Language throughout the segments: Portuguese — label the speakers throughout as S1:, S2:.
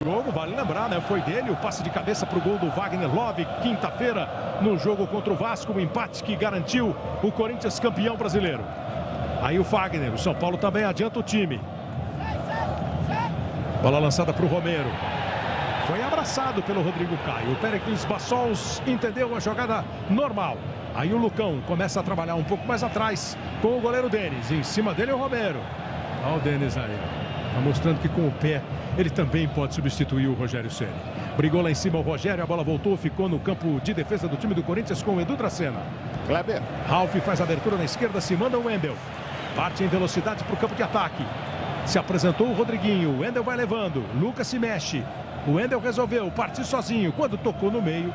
S1: Jogo, vale lembrar, né? Foi dele o passe de cabeça para o gol do Wagner Love, quinta-feira, no jogo contra o Vasco, o empate que garantiu o Corinthians campeão brasileiro. Aí o Fagner, o São Paulo também adianta o time. Bola lançada para o Romero. Foi abraçado pelo Rodrigo Caio. O Péricles Bassols entendeu a jogada normal. Aí o Lucão começa a trabalhar um pouco mais atrás com o goleiro Denis. Em cima dele é o Romero. Olha o Denis aí. Está mostrando que com o pé ele também pode substituir o Rogério Ceni. Brigou lá em cima o Rogério, a bola voltou, ficou no campo de defesa do time do Corinthians com o Edu Dracena.
S2: Kleber.
S1: Ralf faz a abertura na esquerda, se manda o Wendel. Parte em velocidade para o campo de ataque. Se apresentou o Rodriguinho, o Wendel vai levando, Lucas se mexe. O Wendel resolveu partir sozinho, quando tocou no meio.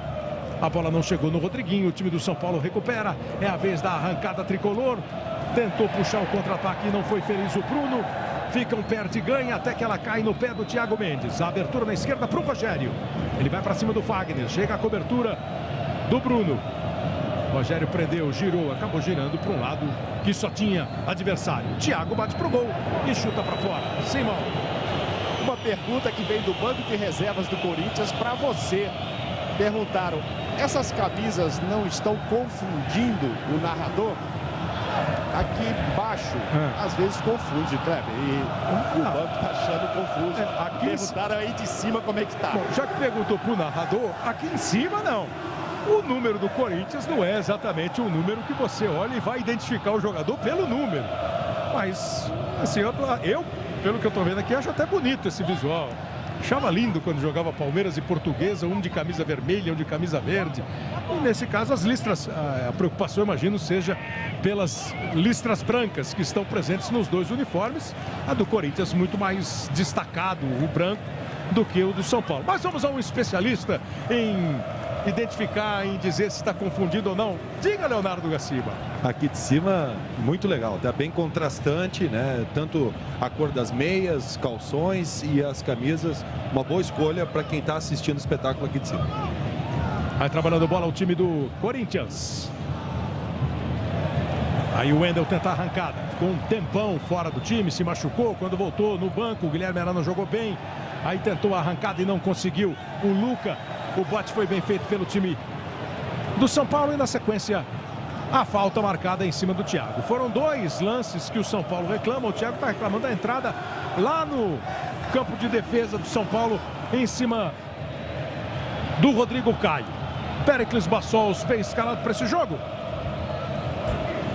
S1: A bola não chegou no Rodriguinho, o time do São Paulo recupera. É a vez da arrancada tricolor. Tentou puxar o contra-ataque e não foi feliz o Bruno. Fica um perde e ganha até que ela cai no pé do Thiago Mendes. A abertura na esquerda para o Rogério. Ele vai para cima do Fagner. Chega a cobertura do Bruno. Rogério prendeu, girou, acabou girando para um lado que só tinha adversário. Thiago bate pro gol e chuta para fora. Simão.
S2: Uma pergunta que veio do banco de reservas do Corinthians para você. Perguntaram, essas camisas não estão confundindo o narrador? Aqui embaixo, às vezes confunde, Kleber. E o banco tá achando confuso.
S1: Aqui
S2: perguntaram aí de cima como é que tá.
S1: Bom, já que perguntou pro narrador, aqui em cima não. O número do Corinthians não é exatamente o número que você olha e vai identificar o jogador pelo número. Mas, assim, eu pelo que eu tô vendo aqui, acho até bonito esse visual. Achava lindo quando jogava Palmeiras e Portuguesa, um de camisa vermelha, um de camisa verde. E nesse caso as listras, a preocupação, imagino, seja pelas listras brancas que estão presentes nos dois uniformes. A do Corinthians muito mais destacado, o branco, do que o do São Paulo. Mas vamos a um especialista em identificar, em dizer se está confundido ou não. Diga, Leonardo Gaciba.
S3: Aqui de cima, muito legal, tá bem contrastante, né? Tanto a cor das meias, calções e as camisas, uma boa escolha para quem está assistindo o espetáculo aqui de cima.
S1: Vai trabalhando bola o time do Corinthians. Aí o Wendel tenta a arrancada, ficou um tempão fora do time, se machucou, quando voltou no banco, o Guilherme Arana jogou bem, aí tentou a arrancada e não conseguiu. O Luca, o bote foi bem feito pelo time do São Paulo e na sequência a falta marcada em cima do Thiago. Foram dois lances que o São Paulo reclama, o Thiago está reclamando da entrada lá no campo de defesa do São Paulo em cima do Rodrigo Caio. Péricles Bassols bem escalado para esse jogo.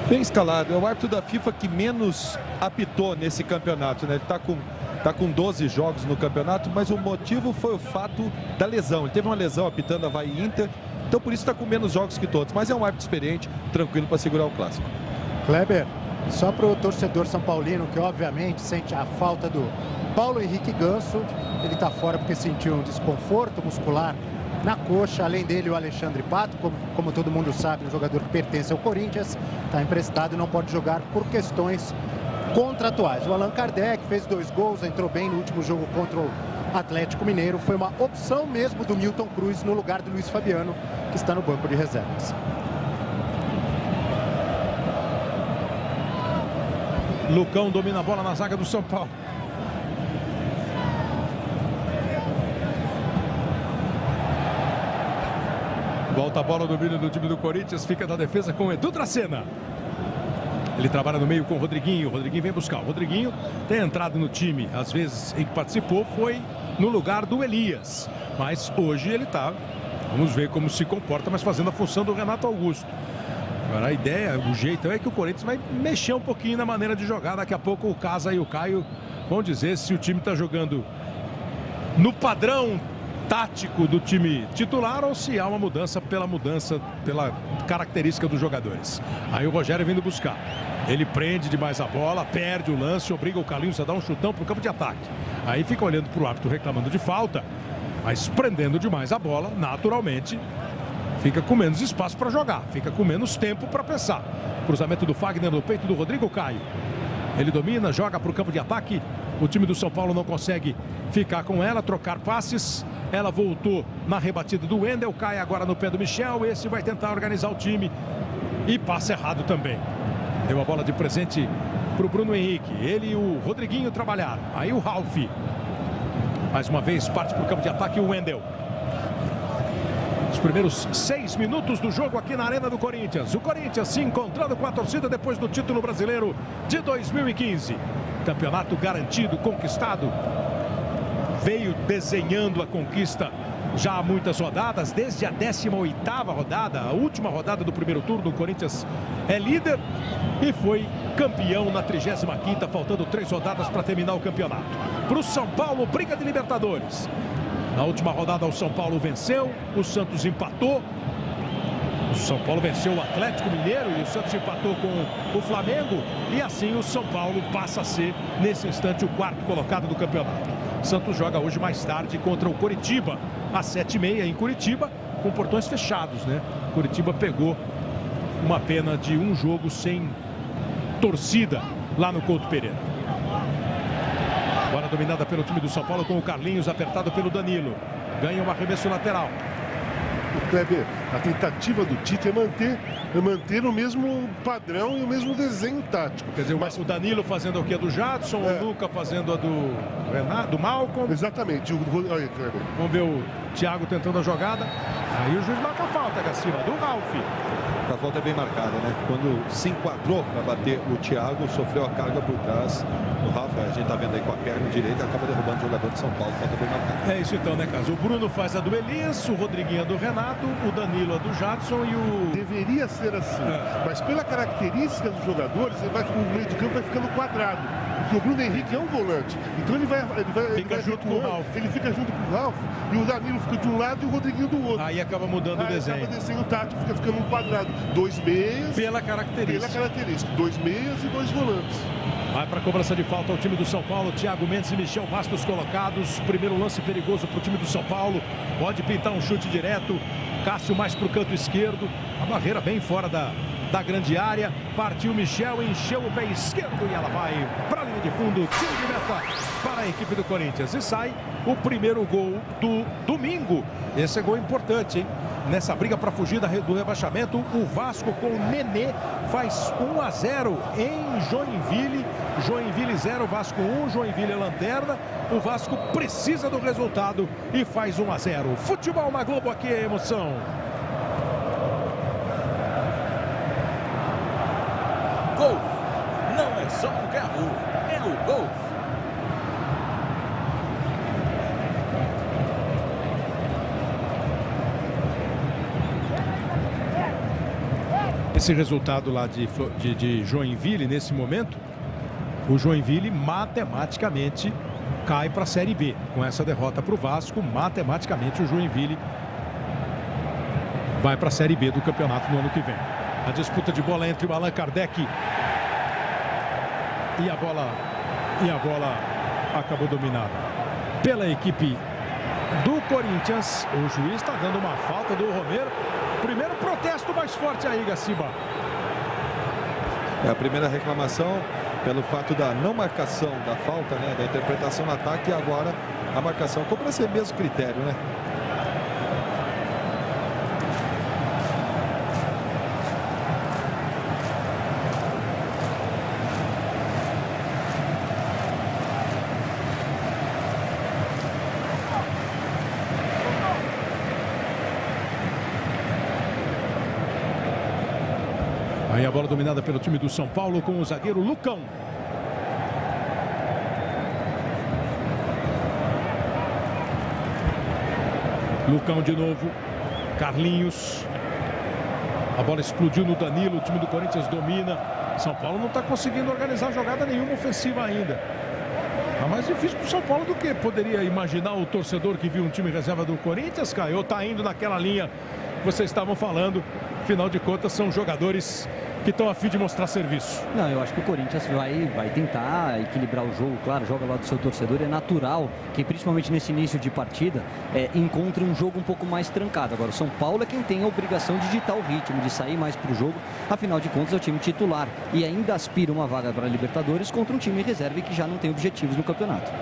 S3: Bem escalado, é o árbitro da FIFA que menos apitou nesse campeonato, né? Ele está com 12 jogos no campeonato, mas o motivo foi o fato da lesão. Ele teve uma lesão apitando Avaí e Inter, então por isso está com menos jogos que todos. Mas é um árbitro experiente, tranquilo para segurar o clássico.
S4: Kleber, só para o torcedor são paulino, que obviamente sente a falta do Paulo Henrique Ganso. Ele está fora porque sentiu um desconforto muscular na coxa. Além dele, o Alexandre Pato, como todo mundo sabe, um jogador que pertence ao Corinthians, está emprestado e não pode jogar por questões contratuais. O Allan Kardec fez 2 gols, entrou bem no último jogo contra o Atlético Mineiro. Foi uma opção mesmo do Milton Cruz no lugar do Luiz Fabiano, que está no banco de reservas.
S1: Lucão domina a bola na zaga do São Paulo. Volta a bola, domínio do time do Corinthians, fica na defesa com o Edu Dracena. Ele trabalha no meio com o Rodriguinho. O Rodriguinho vem buscar. O Rodriguinho tem entrado no time, às vezes em que participou, foi no lugar do Elias. Mas hoje ele está, vamos ver como se comporta, mas fazendo a função do Renato Augusto. Agora a ideia, o jeito é que o Corinthians vai mexer um pouquinho na maneira de jogar. Daqui a pouco o Casa e o Caio vão dizer se o time está jogando no padrão tático do time titular ou se há uma mudança, pela característica dos jogadores. Aí o Rogério vindo buscar. Ele prende demais a bola, perde o lance, obriga o Carlinhos a dar um chutão para o campo de ataque. Aí fica olhando para o árbitro reclamando de falta, mas prendendo demais a bola, naturalmente, fica com menos espaço para jogar, fica com menos tempo para pensar. Cruzamento do Fagner no peito do Rodrigo Caio. Ele domina, joga para o campo de ataque. O time do São Paulo não consegue ficar com ela, trocar passes. Ela voltou na rebatida do Wendel, cai agora no pé do Michel. Esse vai tentar organizar o time e passa errado também. Deu a bola de presente para o Bruno Henrique. Ele e o Rodriguinho trabalharam. Aí o Ralf Mais uma vez parte para o campo de ataque o Wendel. Os primeiros 6 minutos do jogo aqui na Arena do Corinthians. O Corinthians se encontrando com a torcida depois do título brasileiro de 2015. Campeonato garantido, conquistado. Veio desenhando a conquista já há muitas rodadas, desde a 18ª rodada, a última rodada do primeiro turno. O Corinthians é líder e foi campeão na 35ª, faltando 3 rodadas para terminar o campeonato. Para o São Paulo, briga de Libertadores. Na última rodada o São Paulo venceu, o Santos empatou. O São Paulo venceu o Atlético Mineiro e o Santos empatou com o Flamengo. E assim o São Paulo passa a ser, nesse instante, o 4º colocado do campeonato. O Santos joga hoje mais tarde contra o Coritiba, às 7h30 em Curitiba, com portões fechados, né? Curitiba pegou uma pena de um jogo sem torcida lá no Couto Pereira. Bola dominada pelo time do São Paulo com o Carlinhos, apertado pelo Danilo. Ganha um arremesso lateral.
S5: O Kleber, a tentativa do Tite é manter o mesmo padrão e o mesmo desenho tático.
S1: Quer dizer, mas o Danilo fazendo o que é do Jadson, o Luca fazendo a do Renato, do Malcolm.
S5: Exatamente. Olha, Kleber.
S1: Vamos ver o Thiago tentando a jogada. Aí o juiz marca a falta, Gaciba, do Ralf.
S3: A falta é bem marcada, né? Quando se enquadrou para bater o Thiago, sofreu a carga por trás. O Rafa, a gente tá vendo aí com a perna direita, acaba derrubando o jogador de São Paulo. Falta bem marcada.
S1: É isso então, né, Caso? O Bruno faz a do Elias, o Rodriguinho a do Renato, o Danilo a do Jadson e o...
S5: Deveria ser assim, mas pela característica dos jogadores, o meio de campo vai ficando quadrado. Porque o Bruno Henrique é um volante, então ele vai
S1: junto com o Ralf.
S5: Ele fica junto com o Ralf e o Danilo fica de um lado e o Rodriguinho do outro.
S1: Aí acaba mudando o desenho.
S5: Acaba desenho tático, fica ficando um quadrado. 2 meias.
S1: Pela característica.
S5: 2 meias e 2 volantes.
S1: Vai para a cobrança de falta o time do São Paulo. Thiago Mendes e Michel Bastos colocados. Primeiro lance perigoso para o time do São Paulo. Pode pintar um chute direto. Cássio mais para o canto esquerdo. A barreira bem fora da grande área. Partiu Michel, encheu o pé esquerdo e ela vai para a linha de fundo. Tiro de meta para a equipe do Corinthians. E sai o primeiro gol do domingo. Esse é gol importante, hein? Nessa briga para fugir do rebaixamento, o Vasco com o Nenê faz 1-0 em Joinville. Joinville 0, Vasco 1, Joinville é lanterna. O Vasco precisa do resultado e faz 1-0. Futebol na Globo, aqui é emoção.
S6: Golf não é só um carro, é o Golf.
S1: Esse resultado lá de Joinville, nesse momento, o Joinville matematicamente cai para a Série B. Com essa derrota para o Vasco, matematicamente o Joinville vai para a Série B do campeonato no ano que vem. A disputa de bola entre o Allan Kardec e a bola acabou dominada pela equipe do Corinthians. O juiz está dando uma falta do Romero. Primeiro protesto mais forte aí, Gaciba.
S3: É a primeira reclamação pelo fato da não marcação da falta, né? Da interpretação no ataque, e agora a marcação. Como ser mesmo critério, né?
S1: Aí a bola dominada pelo time do São Paulo com o zagueiro Lucão. Lucão de novo. Carlinhos. A bola explodiu no Danilo. O time do Corinthians domina. São Paulo não está conseguindo organizar jogada nenhuma ofensiva ainda. Tá mais difícil para o São Paulo do que poderia imaginar o torcedor que viu um time reserva do Corinthians, Caio. Está indo naquela linha que vocês estavam falando. Afinal de contas, são jogadores que estão a fim de mostrar serviço.
S7: Não, eu acho que o Corinthians vai tentar equilibrar o jogo, claro, joga lá do seu torcedor. É natural que, principalmente nesse início de partida, encontre um jogo um pouco mais trancado. Agora, o São Paulo é quem tem a obrigação de ditar o ritmo, de sair mais para o jogo. Afinal de contas, é o time titular e ainda aspira uma vaga para a Libertadores contra um time reserva que já não tem objetivos no campeonato.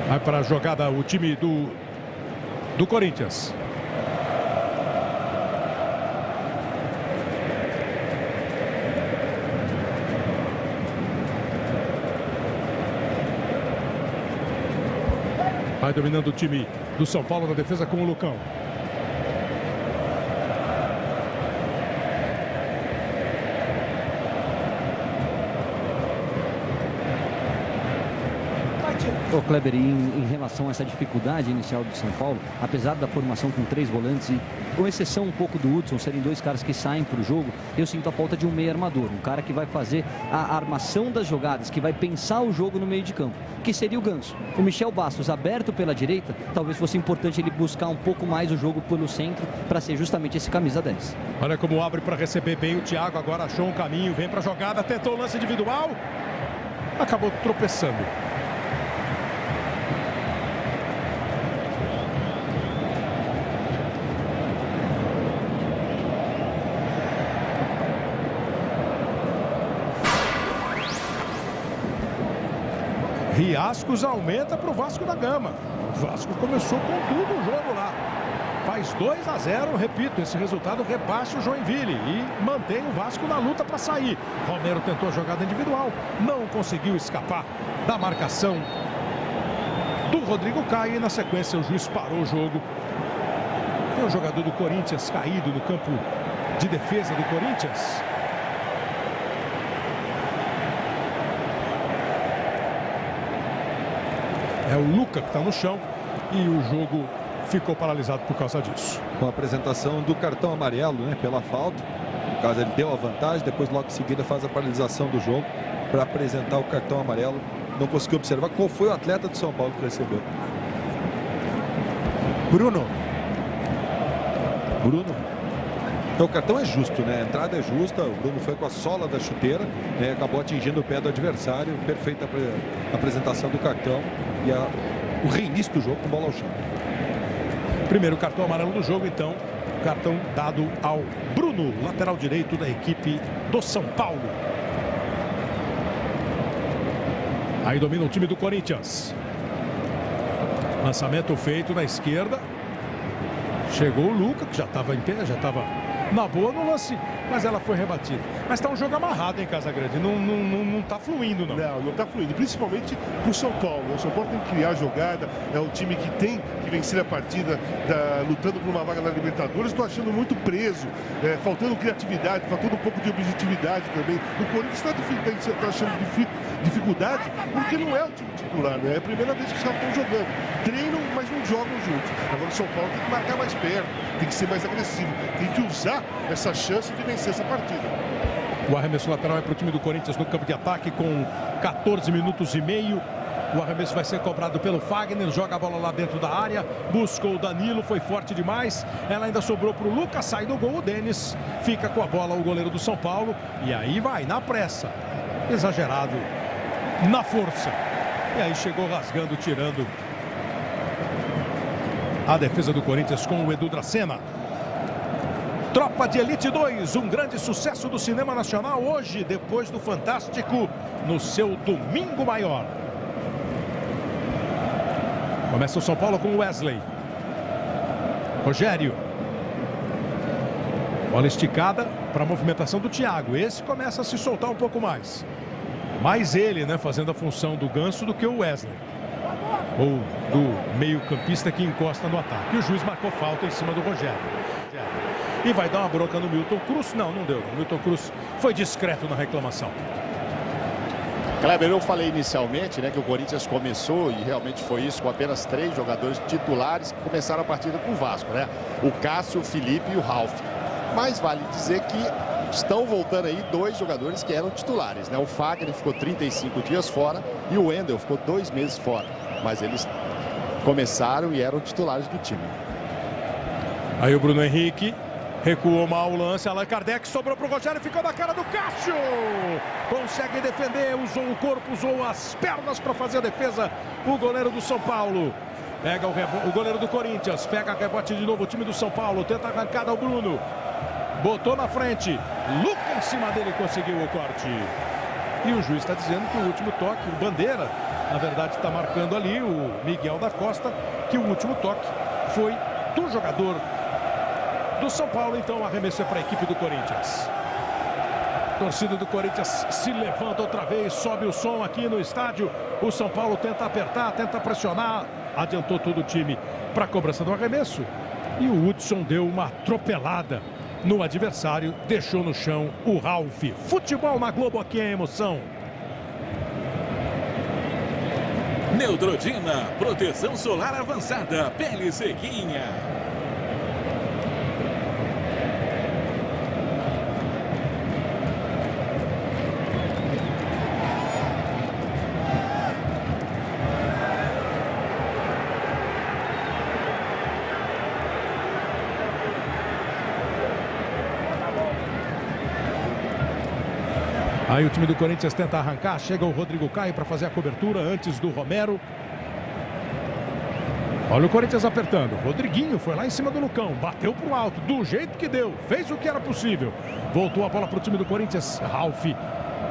S1: Vai para a jogada o time do Corinthians. Vai dominando o time do São Paulo na defesa com o Lucão.
S7: Ô Kleber, em relação a essa dificuldade inicial do São Paulo, apesar da formação com 3 volantes e com exceção um pouco do Hudson, serem 2 caras que saem para o jogo, eu sinto a falta de um meio armador, um cara que vai fazer a armação das jogadas, que vai pensar o jogo no meio de campo, que seria o Ganso. O Michel Bastos aberto pela direita, talvez fosse importante ele buscar um pouco mais o jogo pelo centro para ser justamente esse camisa 10.
S1: Olha como abre para receber bem o Thiago, agora achou um caminho, vem para a jogada, tentou o lance individual, acabou tropeçando. Riascos aumenta para o Vasco da Gama. O Vasco começou com tudo o jogo lá. Faz 2-0, repito, esse resultado rebaixa o Joinville e mantém o Vasco na luta para sair. Romero tentou a jogada individual, não conseguiu escapar da marcação do Rodrigo Caio e na sequência o juiz parou o jogo. Tem um jogador do Corinthians caído no campo de defesa do Corinthians. É o Luca que está no chão e o jogo ficou paralisado por causa disso.
S3: Com a apresentação do cartão amarelo, né, pela falta. No caso, ele deu a vantagem, depois logo em seguida faz a paralisação do jogo para apresentar o cartão amarelo. Não conseguiu observar qual foi o atleta do São Paulo que recebeu.
S4: Bruno.
S3: Então o cartão é justo, né? A entrada é justa, o Bruno foi com a sola da chuteira, né? Acabou atingindo o pé do adversário, perfeita apresentação do cartão e o reinício do jogo com bola ao chão.
S1: Primeiro cartão amarelo do jogo, então, cartão dado ao Bruno, lateral direito da equipe do São Paulo. Aí domina o time do Corinthians. Lançamento feito na esquerda. Chegou o Luca, que já estava em pé, já estava na boa no lance, mas ela foi rebatida. Mas está um jogo amarrado em Casagrande, não está fluindo, não.
S5: Não está fluindo, principalmente para o São Paulo. O São Paulo tem que criar jogada, é um time que tem que vencer a partida, lutando por uma vaga na Libertadores. Estou achando muito preso, faltando criatividade, faltando um pouco de objetividade também. O Corinthians está achando dificuldade porque não é o time titular, né? É a primeira vez que os caras estão jogando. Treinam, mas não jogam juntos. Agora o São Paulo tem que marcar mais perto, tem que ser mais agressivo, tem que usar essa chance de vencer essa partida.
S1: O arremesso lateral é para o time do Corinthians no campo de ataque com 14 minutos e meio. O arremesso vai ser cobrado pelo Fagner, joga a bola lá dentro da área, buscou o Danilo, foi forte demais. Ela ainda sobrou para o Lucas, sai do gol, o Denis fica com a bola, o goleiro do São Paulo. E aí vai, na pressa, exagerado, na força. E aí chegou rasgando, tirando a defesa do Corinthians com o Edu Dracena. Tropa de Elite 2, um grande sucesso do cinema nacional hoje, depois do Fantástico, no seu domingo maior. Começa o São Paulo com o Wesley. Rogério. Bola esticada para a movimentação do Thiago. Esse começa a se soltar um pouco mais. Mais ele, né, fazendo a função do Ganso do que o Wesley. Ou do meio-campista que encosta no ataque. E o juiz marcou falta em cima do Rogério. E vai dar uma bronca no Milton Cruz. Não deu. O Milton Cruz foi discreto na reclamação.
S2: Kleber, eu falei inicialmente, né, que o Corinthians começou, e realmente foi isso, com apenas 3 jogadores titulares que começaram a partida com o Vasco, né? O Cássio, o Felipe e o Ralf. Mas vale dizer que estão voltando aí 2 jogadores que eram titulares, né? O Fagner ficou 35 dias fora e o Wendel ficou 2 meses fora. Mas eles começaram e eram titulares do time.
S1: Aí o Bruno Henrique recuou mal o lance, Allan Kardec sobrou para o Rogério, ficou na cara do Cássio. Consegue defender, usou o corpo, usou as pernas para fazer a defesa. O goleiro do São Paulo. Pega o goleiro do Corinthians, pega rebote de novo o time do São Paulo, tenta a arrancada ao Bruno. Botou na frente, Luca em cima dele conseguiu o corte. E o juiz está dizendo que o último toque, o Bandeira, Na verdade, está marcando ali o Miguel da Costa, que o último toque foi do jogador do São Paulo. Então, arremesso é para a equipe do Corinthians. Torcida do Corinthians se levanta outra vez, sobe o som aqui no estádio. O São Paulo tenta apertar, tenta pressionar. Adiantou todo o time para a cobrança do arremesso. E o Hudson deu uma atropelada no adversário, deixou no chão o Ralf. Futebol na Globo, aqui é emoção.
S6: Neutrodina, proteção solar avançada, pele sequinha.
S1: Aí o time do Corinthians tenta arrancar, chega o Rodrigo Caio para fazer a cobertura antes do Romero. Olha o Corinthians apertando. Rodriguinho foi lá em cima do Lucão, bateu pro alto, do jeito que deu, fez o que era possível. Voltou a bola pro time do Corinthians, Ralf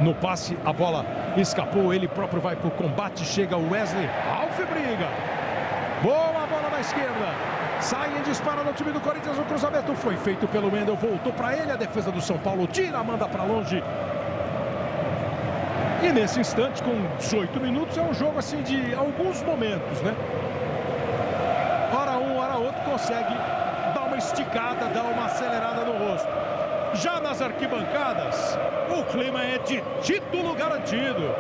S1: no passe, a bola escapou, ele próprio vai pro combate, chega o Wesley, Ralf briga. Boa bola na esquerda. Sai e dispara no time do Corinthians, o cruzamento foi feito pelo Wendel, voltou para ele, a defesa do São Paulo tira, manda para longe. E nesse instante, com 18 minutos, é um jogo assim de alguns momentos, né? Hora um, hora outro, consegue dar uma esticada, dar uma acelerada no rosto. Já nas arquibancadas, o clima é de título garantido.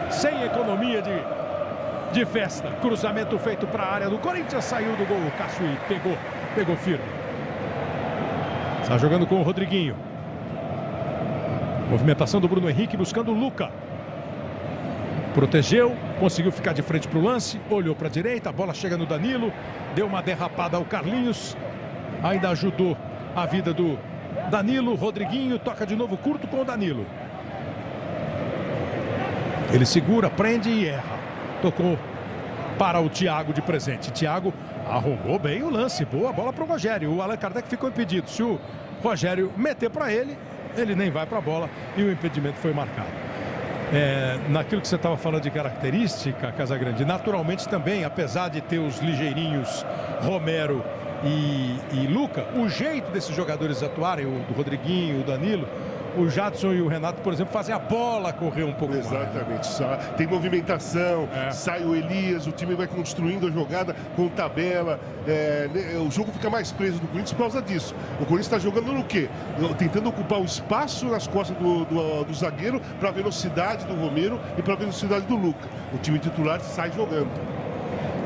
S1: Sem economia de festa. Cruzamento feito para a área do Corinthians, saiu do gol. O Cássio pegou firme. Está jogando com o Rodriguinho. Movimentação do Bruno Henrique buscando o Luca. Protegeu, conseguiu ficar de frente para o lance, olhou para a direita, a bola chega no Danilo, deu uma derrapada ao Carlinhos, ainda ajudou a vida do Danilo. Rodriguinho toca de novo curto com o Danilo. Ele segura, prende e erra. Tocou para o Thiago de presente. Thiago arrumou bem o lance, boa bola para o Rogério. O Allan Kardec ficou impedido. Se o Rogério meter para ele, ele nem vai para a bola e o impedimento foi marcado. Naquilo que você estava falando de característica, Casagrande, naturalmente também, apesar de ter os ligeirinhos Romero e Luca, o jeito desses jogadores atuarem, o do Rodriguinho, o Danilo, o Jadson e o Renato, por exemplo, fazem a bola correr um pouco mais.
S5: Exatamente. Tem movimentação, sai o Elias, o time vai construindo a jogada com tabela. O jogo fica mais preso do Corinthians por causa disso. O Corinthians está jogando no quê? Tentando ocupar o espaço nas costas do zagueiro para a velocidade do Romero e para a velocidade do Luca. O time titular sai jogando.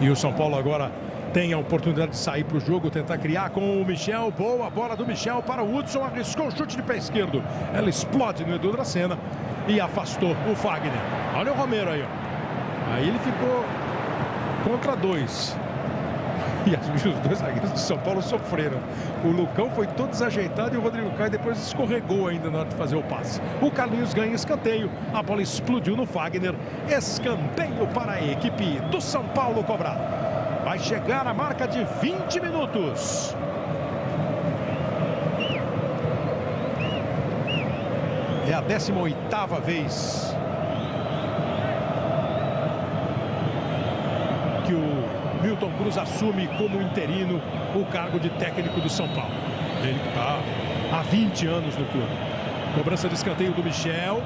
S1: E o São Paulo agora tem a oportunidade de sair para o jogo, tentar criar com o Michel. Boa bola do Michel para o Hudson, arriscou o chute de pé esquerdo. Ela explode no Edu Dracena e afastou o Fagner. Olha o Romero aí, ó. Aí ele ficou contra dois. E os dois zagueiros do São Paulo sofreram. O Lucão foi todo desajeitado e o Rodrigo Caio depois escorregou ainda na hora de fazer o passe. O Carlinhos ganha escanteio, a bola explodiu no Fagner. Escanteio para a equipe do São Paulo cobrar. Vai chegar a marca de 20 minutos. É a 18ª vez que o Milton Cruz assume como interino o cargo de técnico do São Paulo. Ele que está há 20 anos no clube. Cobrança de escanteio do Michel.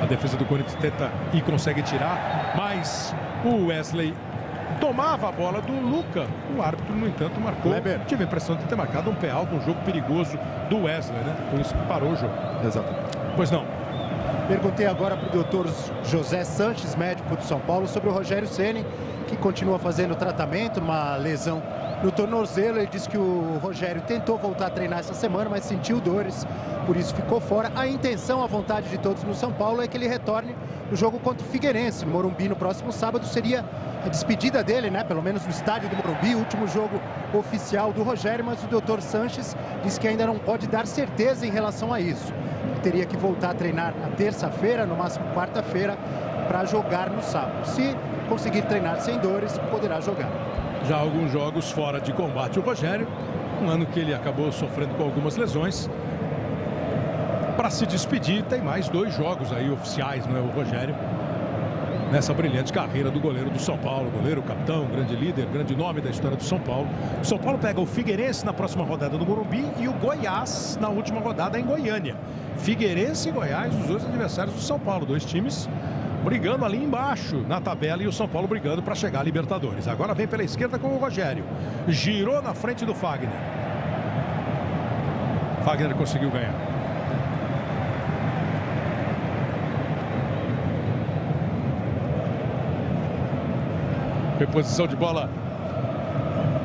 S1: A defesa do Corinthians tenta e consegue tirar, mas o Wesley tomava a bola do Luca. O árbitro, no entanto, marcou.
S4: Kleber.
S1: Tive a impressão de ter marcado um pé alto, um jogo perigoso do Wesley, né? Por isso que parou o jogo.
S3: Exatamente.
S1: Pois não.
S4: Perguntei agora para o doutor José Sanches, médico do São Paulo, sobre o Rogério Ceni, que continua fazendo tratamento, uma lesão no tornozelo. Ele disse que o Rogério tentou voltar a treinar essa semana, mas sentiu dores, por isso ficou fora. A intenção, a vontade de todos no São Paulo é que ele retorne no jogo contra o Figueirense, no Morumbi, no próximo sábado. Seria a despedida dele, né? Pelo menos no estádio do Morumbi, o último jogo oficial do Rogério, mas o doutor Sanches disse que ainda não pode dar certeza em relação a isso. Ele teria que voltar a treinar na terça-feira, no máximo quarta-feira, para jogar no sábado. Se conseguir treinar sem dores, poderá jogar.
S1: Já alguns jogos fora de combate o Rogério, um ano que ele acabou sofrendo com algumas lesões. para se despedir. Tem mais 2 jogos aí oficiais, não é, o Rogério? Nessa brilhante carreira do goleiro do São Paulo. Goleiro, capitão, grande líder, grande nome da história do São Paulo. O São Paulo pega o Figueirense na próxima rodada no Morumbi e o Goiás na última rodada em Goiânia. Figueirense e Goiás, os 2 adversários do São Paulo. 2 times brigando ali embaixo na tabela e o São Paulo brigando para chegar à Libertadores. Agora vem pela esquerda com o Rogério. Girou na frente do Fagner. Fagner conseguiu ganhar. Reposição de bola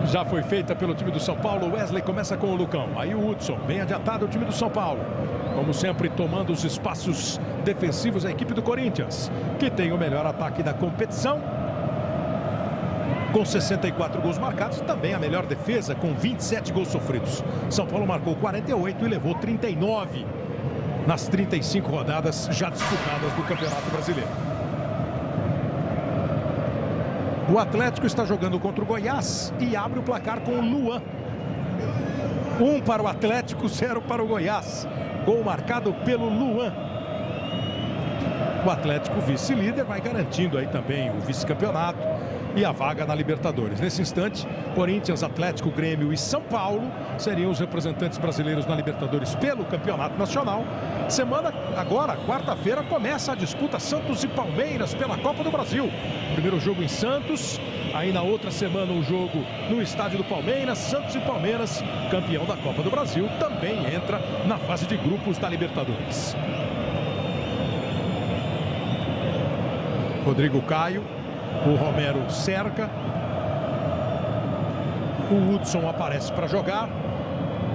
S1: já foi feita pelo time do São Paulo. Wesley começa com o Lucão. Aí o Hudson vem adiantado o time do São Paulo. Como sempre, tomando os espaços defensivos a equipe do Corinthians, que tem o melhor ataque da competição, com 64 gols marcados, e também a melhor defesa, com 27 gols sofridos. São Paulo marcou 48 e levou 39 nas 35 rodadas já disputadas do Campeonato Brasileiro. O Atlético está jogando contra o Goiás e abre o placar com o Luan. 1 para o Atlético, 0 para o Goiás. Gol marcado pelo Luan. O Atlético, vice-líder, vai garantindo aí também o vice-campeonato e a vaga na Libertadores. Nesse instante, Corinthians, Atlético, Grêmio e São Paulo seriam os representantes brasileiros na Libertadores pelo Campeonato Nacional. Semana agora, quarta-feira, começa a disputa Santos e Palmeiras pela Copa do Brasil. Primeiro jogo em Santos, aí na outra semana um jogo no estádio do Palmeiras. Santos e Palmeiras, campeão da Copa do Brasil, também entra na fase de grupos da Libertadores. Rodrigo Caio. O Romero cerca. O Hudson aparece para jogar.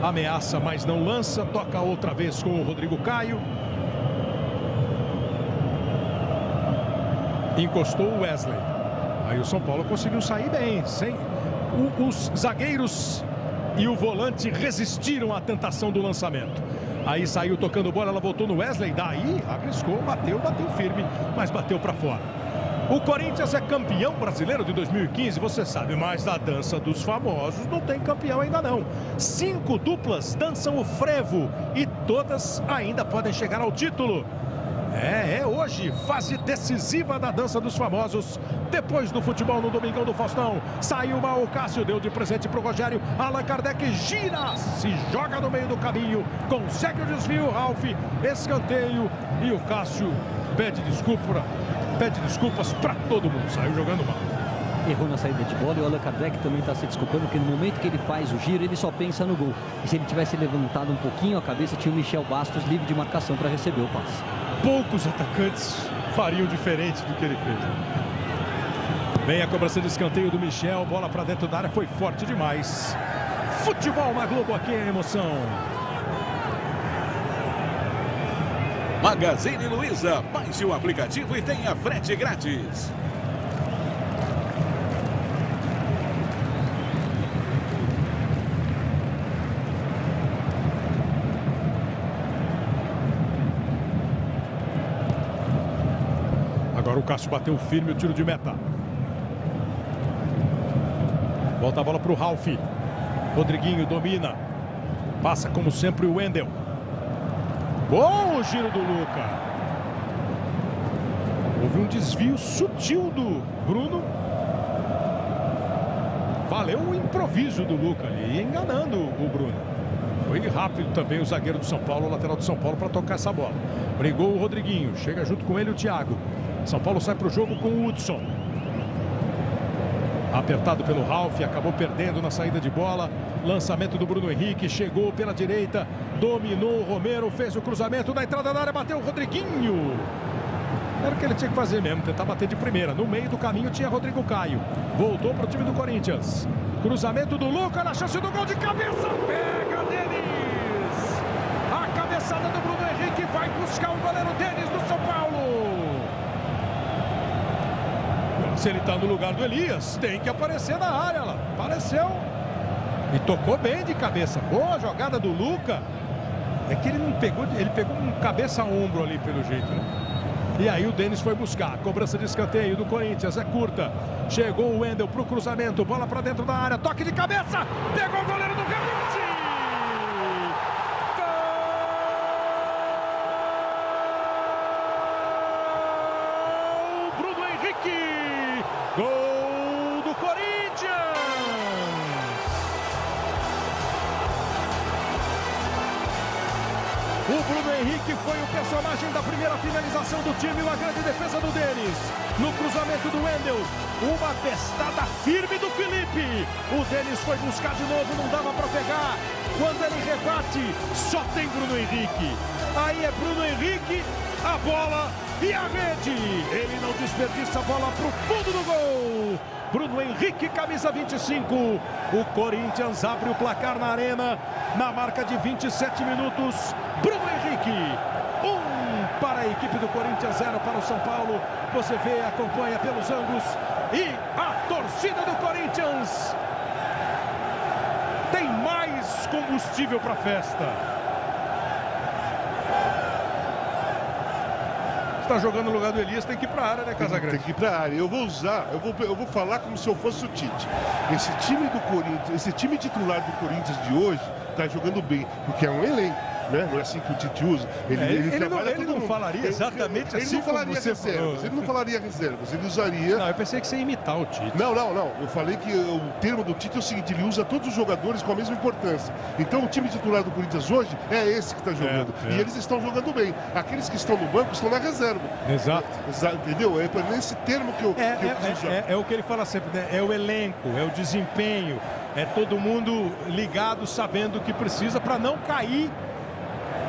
S1: Ameaça, mas não lança. Toca outra vez com o Rodrigo Caio. Encostou o Wesley. Aí o São Paulo conseguiu sair bem. Os zagueiros e o volante resistiram à tentação do lançamento. Aí saiu tocando bola, ela voltou no Wesley. Daí arriscou, bateu firme, mas bateu para fora. O Corinthians é campeão brasileiro de 2015, você sabe, mas da dança dos famosos não tem campeão ainda não. 5 duplas dançam o frevo e todas ainda podem chegar ao título. É hoje, fase decisiva da dança dos famosos. Depois do futebol no Domingão do Faustão, saiu mal o Cássio, deu de presente pro Rogério. Allan Kardec gira, se joga no meio do caminho, consegue o desvio, Ralf, escanteio e o Cássio pede desculpas para todo mundo, saiu jogando mal.
S7: Errou na saída de bola e o Allan Kardec também está se desculpando, porque no momento que ele faz o giro, ele só pensa no gol. E se ele tivesse levantado um pouquinho a cabeça, tinha o Michel Bastos livre de marcação para receber o passe.
S1: Poucos atacantes fariam diferente do que ele fez. Vem a cobrança de escanteio do Michel, bola para dentro da área, foi forte demais. Futebol na Globo, aqui é emoção.
S6: Magazine Luiza, baixe o aplicativo e tenha frete grátis.
S1: Agora o Cássio bateu firme o tiro de meta. Volta a bola para o Ralf. Rodriguinho domina. Passa como sempre o Wendel. Bom o giro do Luca. Houve um desvio sutil do Bruno. Valeu o improviso do Luca ali, enganando o Bruno. Foi rápido também o zagueiro do São Paulo, o lateral do São Paulo, para tocar essa bola. Brigou o Rodriguinho, chega junto com ele o Thiago. São Paulo sai para o jogo com o Hudson. Apertado pelo Ralf, acabou perdendo na saída de bola. Lançamento do Bruno Henrique, chegou pela direita, dominou o Romero, fez o cruzamento na entrada da área, bateu o Rodriguinho. Era o que ele tinha que fazer mesmo, tentar bater de primeira. No meio do caminho tinha Rodrigo Caio. Voltou para o time do Corinthians. Cruzamento do Luca, na chance do gol de cabeça. Pega Denis. A cabeçada do Bruno Henrique vai buscar o goleiro Denis do São Paulo. Se ele está no lugar do Elias, tem que aparecer na área lá. Apareceu. E tocou bem de cabeça. Boa jogada do Luca. É que ele não pegou, ele pegou um cabeça a ombro ali pelo jeito, né? E aí o Denis foi buscar. Cobrança de escanteio do Corinthians, é curta. Chegou o Wendel pro cruzamento, bola para dentro da área, toque de cabeça. Pegou o goleiro do Rio. O Bruno Henrique foi o personagem da primeira finalização do time. Uma grande defesa do Denis. No cruzamento do Wendel. Uma testada firme do Felipe. O Denis foi buscar de novo, não dava para pegar. Quando ele rebate, só tem Bruno Henrique. Aí é Bruno Henrique, a bola e a rede. Ele não desperdiça a bola para o fundo do gol. Bruno Henrique, camisa 25. O Corinthians abre o placar na Arena, na marca de 27 minutos. Bruno Henrique, 1 para a equipe do Corinthians, 0 para o São Paulo. Você vê, acompanha pelos ângulos. E a torcida do Corinthians tem mais combustível para a festa. Está jogando no lugar do Elias, tem que ir para a área, né, Casagrande?
S5: Tem que ir para a área. Eu vou falar como se eu fosse o Tite. Esse time do Corinthians, esse time titular do Corinthians de hoje está jogando bem, porque é um elenco, né? Não é assim que o Tite usa.
S1: Ele não falaria exatamente assim.
S5: Ele não falaria reservas, ele não falaria reservas, ele usaria...
S1: Não, eu pensei que você ia imitar o Tite.
S5: Não. Eu falei que o termo do Tite é o seguinte, ele usa todos os jogadores com a mesma importância. Então o time titular do Corinthians hoje é esse que está jogando. E eles estão jogando bem. Aqueles que estão no banco estão na reserva.
S1: Exato.
S5: Entendeu? É nesse termo que eu quis usar.
S1: É o que ele fala sempre, né? É o elenco, é o desempenho, é todo mundo ligado, sabendo o que precisa para não cair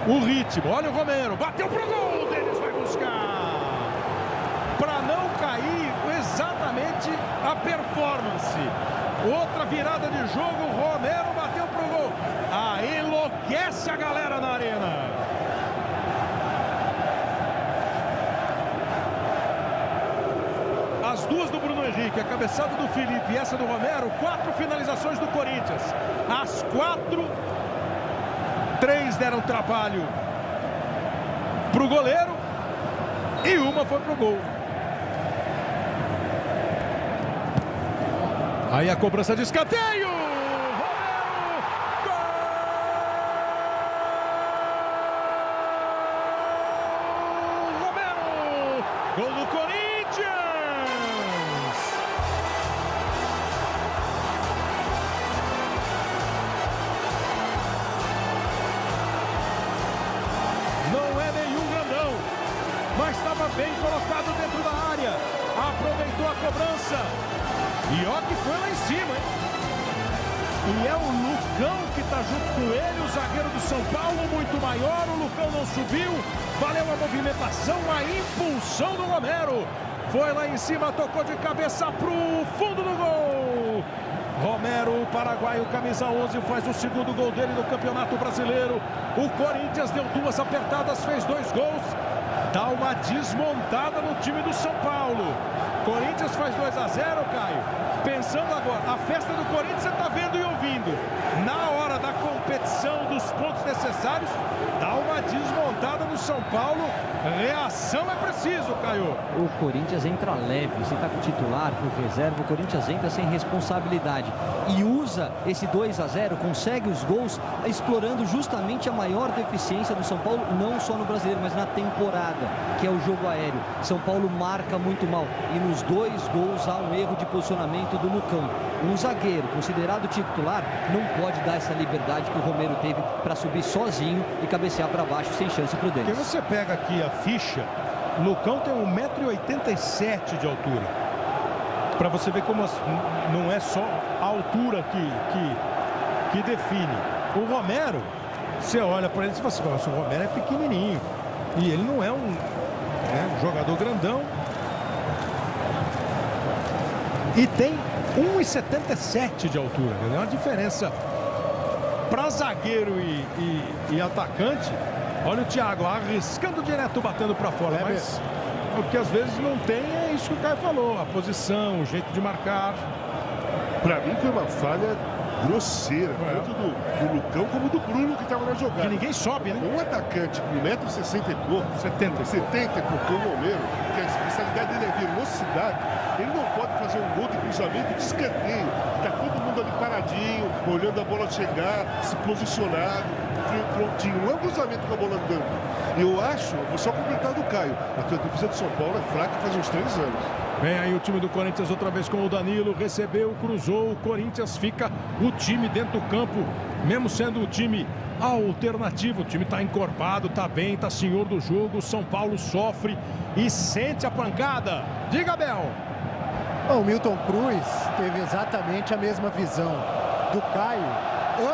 S1: o ritmo. Olha o Romero, bateu pro gol, o Denis vai buscar. Para não cair exatamente a performance. Outra virada de jogo, o Romero bateu pro gol. Enlouquece a galera na Arena. As duas do Bruno Henrique, a cabeçada do Felipe e essa do Romero, 4 finalizações do Corinthians. As 4, 3 deram trabalho pro goleiro e uma foi pro gol. Aí a cobrança de escanteio. Romero! Gol do Corinthians! Não é nenhum grandão, mas estava bem colocado dentro da área. Aproveitou a cobrança. E ó que foi lá em cima, hein? E é o Lucão que está junto com ele, o zagueiro do São Paulo, muito maior. O Lucão não subiu, valeu a movimentação, a impulsão do Romero. Foi lá em cima, tocou de cabeça pro fundo do gol. Romero, o paraguaio, camisa 11, faz o segundo gol dele no Campeonato Brasileiro. O Corinthians deu 2 apertadas, fez 2 gols. Dá uma desmontada no time do São Paulo. Corinthians faz 2-0, Caio. Pensando agora, a festa do Corinthians você está vendo e ouvindo. Na hora da competição, dos pontos necessários, dá uma desmontada no São Paulo. Reação é preciso, Caio.
S7: O Corinthians entra leve, se está com o titular, com o reserva, o Corinthians entra sem responsabilidade. E usa esse 2-0, consegue os gols, explorando justamente a maior deficiência do São Paulo, não só no Brasileiro, mas na temporada, que é o jogo aéreo. São Paulo marca muito mal. E nos 2 gols há um erro de posicionamento do Lucão. Um zagueiro considerado titular não pode dar essa liberdade que o Romero teve para subir sozinho e cabecear para baixo sem chance para o Denis.
S1: Porque você pega aqui a ficha, o Lucão tem 1,87 m de altura. Para você ver como não é só a altura que define. O Romero, você olha para ele e fala assim, nossa, o Romero é pequenininho. E ele não é um jogador grandão. E tem 1,77 de altura. É uma diferença para zagueiro e atacante. Olha o Thiago arriscando direto, batendo para fora. Mas o que às vezes não tem é isso que o Caio falou. A posição, o jeito de marcar.
S5: Para mim foi uma falha grosseira, tanto do Lucão como do Bruno que estava na jogada.
S1: Que ninguém sobe, né?
S5: Um atacante com 1,60 m e pouco, 70 e pouco, o Romero, que a especialidade dele é velocidade, ele não pode fazer um gol de cruzamento de escanteio. Está todo mundo ali paradinho, olhando a bola chegar, se posicionado. prontinho. Não é um cruzamento com a bola andando. Eu acho, vou só completar do Caio, a defesa do São Paulo é fraca faz uns 3 anos.
S1: Vem aí o time do Corinthians outra vez com o Danilo, recebeu, cruzou, o Corinthians fica o time dentro do campo, mesmo sendo o time alternativo. O time está encorpado, está bem, está senhor do jogo. O São Paulo sofre e sente a pancada. Diga, Bel.
S4: O Milton Cruz teve exatamente a mesma visão do Caio.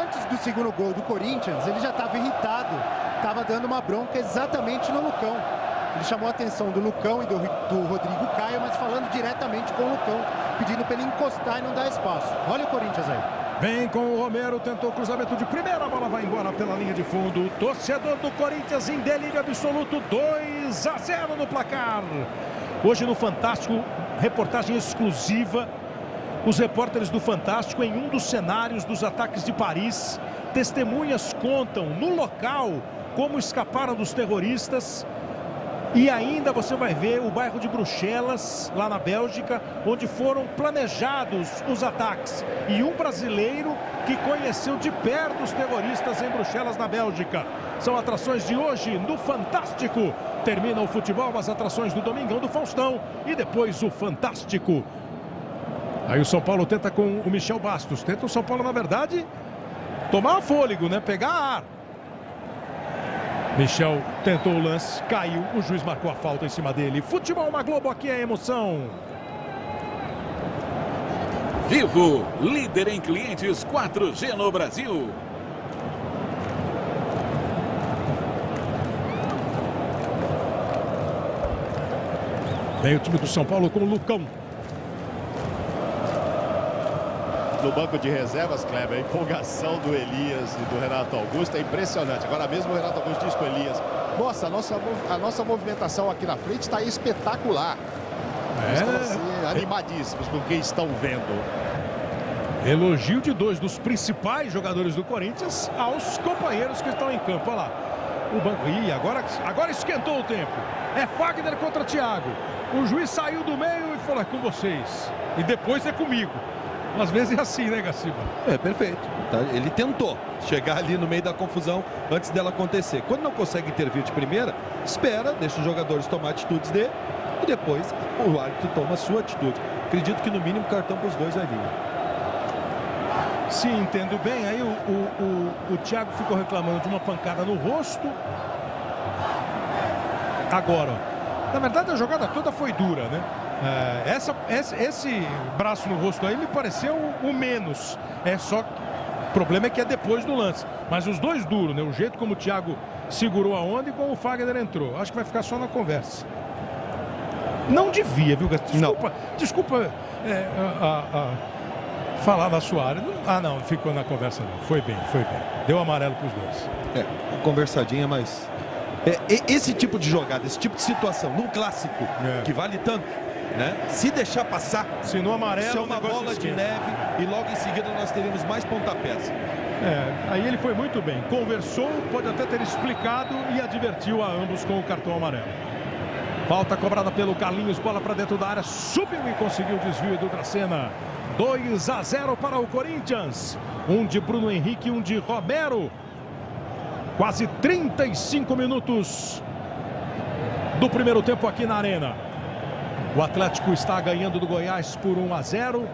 S4: Antes do segundo gol do Corinthians, ele já estava irritado, estava dando uma bronca exatamente no Lucão. Ele chamou a atenção do Lucão e do Rodrigo Caio, mas falando diretamente com o Lucão, pedindo para ele encostar e não dar espaço. Olha o Corinthians aí.
S1: Vem com o Romero, tentou o cruzamento de primeira, a bola vai embora pela linha de fundo. O torcedor do Corinthians em delírio absoluto, 2-0 no placar. Hoje no Fantástico, reportagem exclusiva. Os repórteres do Fantástico em um dos cenários dos ataques de Paris. Testemunhas contam no local como escaparam dos terroristas. E ainda você vai ver o bairro de Bruxelas, lá na Bélgica, onde foram planejados os ataques. E um brasileiro que conheceu de perto os terroristas em Bruxelas, na Bélgica. São atrações de hoje no Fantástico. Termina o futebol, as atrações do Domingão do Faustão e depois o Fantástico. Aí o São Paulo tenta com o Michel Bastos. Tenta o São Paulo, na verdade, tomar fôlego, né? Pegar ar. Michel tentou o lance, caiu, o juiz marcou a falta em cima dele. Futebol na Globo, aqui é emoção.
S6: Vivo, líder em clientes 4G no Brasil.
S1: Vem o time do São Paulo com o Lucão.
S2: No banco de reservas, Kleber, a empolgação do Elias e do Renato Augusto é impressionante. Agora mesmo o Renato Augusto diz para o Elias: nossa, a nossa movimentação aqui na frente está espetacular. Estão assim, animadíssimos com quem estão vendo.
S1: Elogio de 2 dos principais jogadores do Corinthians aos companheiros que estão em campo. Olha lá. O banco. Ih, agora esquentou o tempo. É Fagner contra Thiago. O juiz saiu do meio e falou: é com vocês. E depois é comigo. Às vezes é assim, né, Gaciba?
S3: É, perfeito. Ele tentou chegar ali no meio da confusão antes dela acontecer. Quando não consegue intervir de primeira, espera, deixa os jogadores tomar atitudes dele e depois o árbitro toma a sua atitude. Acredito que no mínimo cartão para os dois vai vir.
S1: Sim, entendo bem. Aí o Thiago ficou reclamando de uma pancada no rosto. Agora, na verdade a jogada toda foi dura, né? Esse braço no rosto aí me pareceu o menos. O problema é que é depois do lance. Mas os dois duros, né? O jeito como o Thiago segurou a onda e como o Fagner entrou. Acho que vai ficar só na conversa. Não devia, viu, Gaston? Desculpa falar na sua área. Não, ficou na conversa não. Foi bem. Deu amarelo para os dois.
S3: Conversadinha, mas... esse tipo de jogada, esse tipo de situação, num clássico, que vale tanto, né? Se deixar passar,
S1: se no amarelo,
S3: isso é uma bola de neve e logo em seguida nós teremos mais pontapés.
S1: Aí ele foi muito bem, conversou, pode até ter explicado e advertiu a ambos com o cartão amarelo. Falta cobrada pelo Carlinhos, bola para dentro da área, subiu e conseguiu o desvio do Dracena. 2-0 para o Corinthians, um de Bruno Henrique, um de Romero. Quase 35 minutos do primeiro tempo aqui na Arena. O Atlético está ganhando do Goiás por 1-0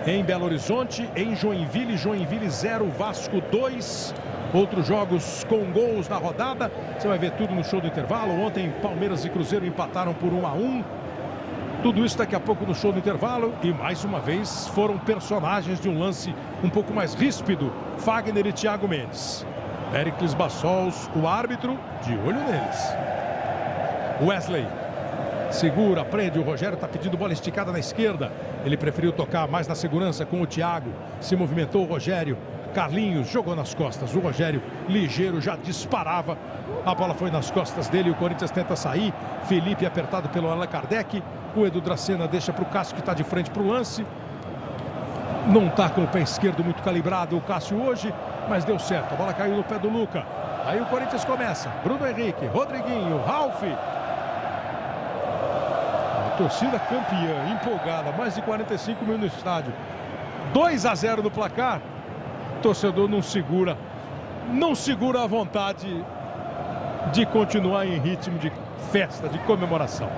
S1: em Belo Horizonte, em Joinville 0, Vasco 2. Outros jogos com gols na rodada. Você vai ver tudo no show do intervalo. Ontem Palmeiras e Cruzeiro empataram por 1-1. Tudo isso daqui a pouco no show do intervalo. E mais uma vez foram personagens de um lance um pouco mais ríspido. Fagner e Thiago Mendes. Péricles Bassols, o árbitro, de olho neles. Wesley segura, prende, o Rogério está pedindo bola esticada na esquerda. Ele preferiu tocar mais na segurança com o Thiago. Se movimentou o Rogério. Carlinhos jogou nas costas. O Rogério, ligeiro, já disparava. A bola foi nas costas dele. O Corinthians tenta sair. Felipe apertado pelo Allan Kardec. O Edu Dracena deixa para o Cássio, que está de frente para o lance. Não está com o pé esquerdo muito calibrado o Cássio hoje, mas deu certo. A bola caiu no pé do Luca. Aí o Corinthians começa. Bruno Henrique, Rodriguinho, Ralf. A torcida campeã, empolgada. Mais de 45 mil no estádio. 2-0 no placar. O torcedor não segura não segura a vontade de continuar em ritmo de festa, de comemoração.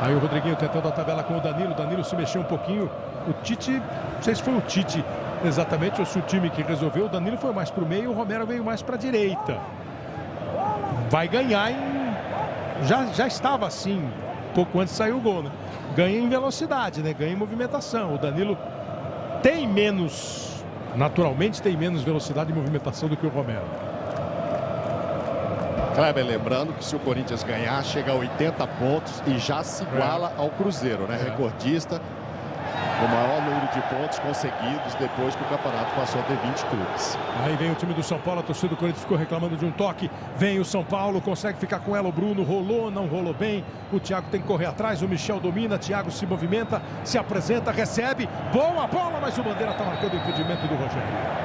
S1: Aí o Rodriguinho tentando a tabela com o Danilo. O Danilo se mexeu um pouquinho. O Tite, não sei se foi o Tite exatamente ou se o time que resolveu. O Danilo foi mais para o meio, o Romero veio mais para a direita. Vai ganhar em... Já estava assim, pouco antes saiu o gol, né? Ganha em velocidade, né? Ganha em movimentação. O Danilo tem menos, naturalmente tem menos velocidade e movimentação do que o Romero.
S2: Kleber, lembrando que se o Corinthians ganhar, chega a 80 pontos e já se iguala ao Cruzeiro, né? Recordista, o maior número de pontos conseguidos depois que o campeonato passou a ter 20 clubes.
S1: Aí vem o time do São Paulo, a torcida do Corinthians ficou reclamando de um toque. Vem o São Paulo, consegue ficar com ela. O Bruno rolou, não rolou bem. O Thiago tem que correr atrás, o Michel domina. Thiago se movimenta, se apresenta, recebe. Boa bola, mas o Bandeira está marcando o impedimento do Rogério.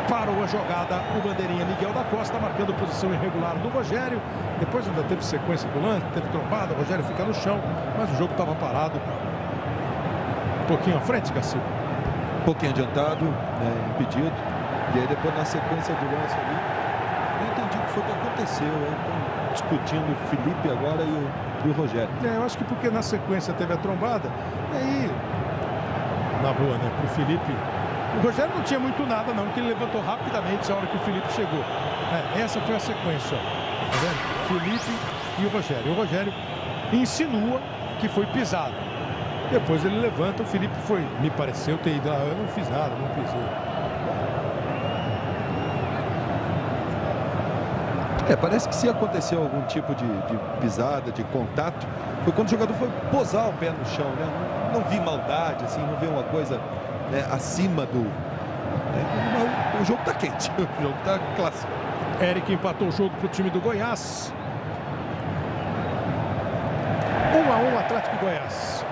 S1: Parou a jogada, o bandeirinha Miguel da Costa marcando posição irregular do Rogério. Depois ainda teve sequência do lance, teve trombada, o Rogério fica no chão, mas o jogo estava parado. Um pouquinho à frente, Garcia.
S3: Um pouquinho adiantado, impedido. E aí depois na sequência do lance ali, eu entendi o que foi que aconteceu. Estão discutindo o Felipe agora e o Rogério.
S1: Eu acho que porque na sequência teve a trombada, e aí, na boa, né, pro Felipe... O Rogério não tinha muito nada, não, porque ele levantou rapidamente a hora que o Felipe chegou. Essa foi a sequência, ó. Tá vendo? Felipe e o Rogério. O Rogério insinua que foi pisado. Depois ele levanta, o Felipe foi, me pareceu ter ido, eu não fiz nada, não pisei.
S3: Parece que se aconteceu algum tipo de pisada, de contato, foi quando o jogador foi posar o pé no chão, né? Não vi maldade, assim, não vi uma coisa... acima do... O jogo tá quente, o jogo tá clássico.
S1: Eric empatou o jogo pro time do Goiás. 1-1 Atlético e Goiás.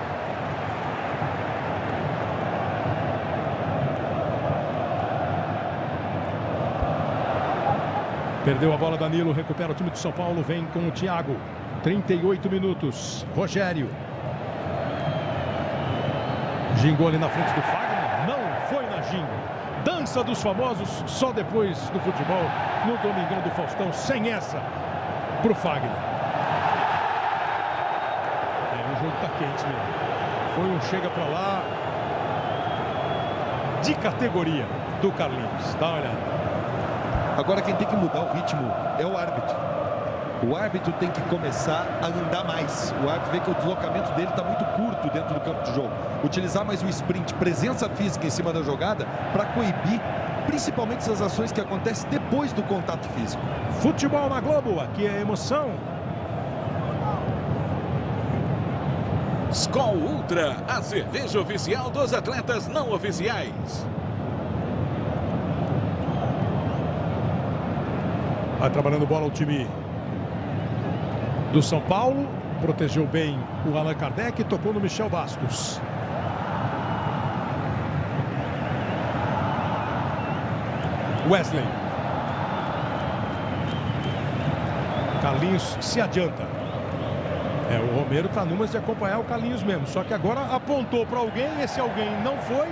S1: Perdeu a bola Danilo, recupera o time do São Paulo, vem com o Thiago. 38 minutos. Rogério. Gingou ali na frente do Fagner. Foi na ginga. Dança dos famosos só depois do futebol no Domingão do Faustão, sem essa pro Fagner. O jogo tá quente mesmo. Foi um chega pra lá de categoria do Carlinhos. Dá uma olhada.
S3: Agora quem tem que mudar o ritmo é o árbitro. O árbitro tem que começar a andar mais. O árbitro vê que o deslocamento dele está muito curto dentro do campo de jogo. Utilizar mais o sprint, presença física em cima da jogada para coibir principalmente essas ações que acontecem depois do contato físico.
S1: Futebol na Globo, aqui é emoção.
S6: Skol Ultra, a cerveja oficial dos atletas não oficiais.
S1: Vai trabalhando bola o time do São Paulo, protegeu bem o Allan Kardec e tocou no Michel Bastos. Wesley. Carlinhos se adianta. O Romero está numas de acompanhar o Carlinhos mesmo, só que agora apontou para alguém, esse alguém não foi.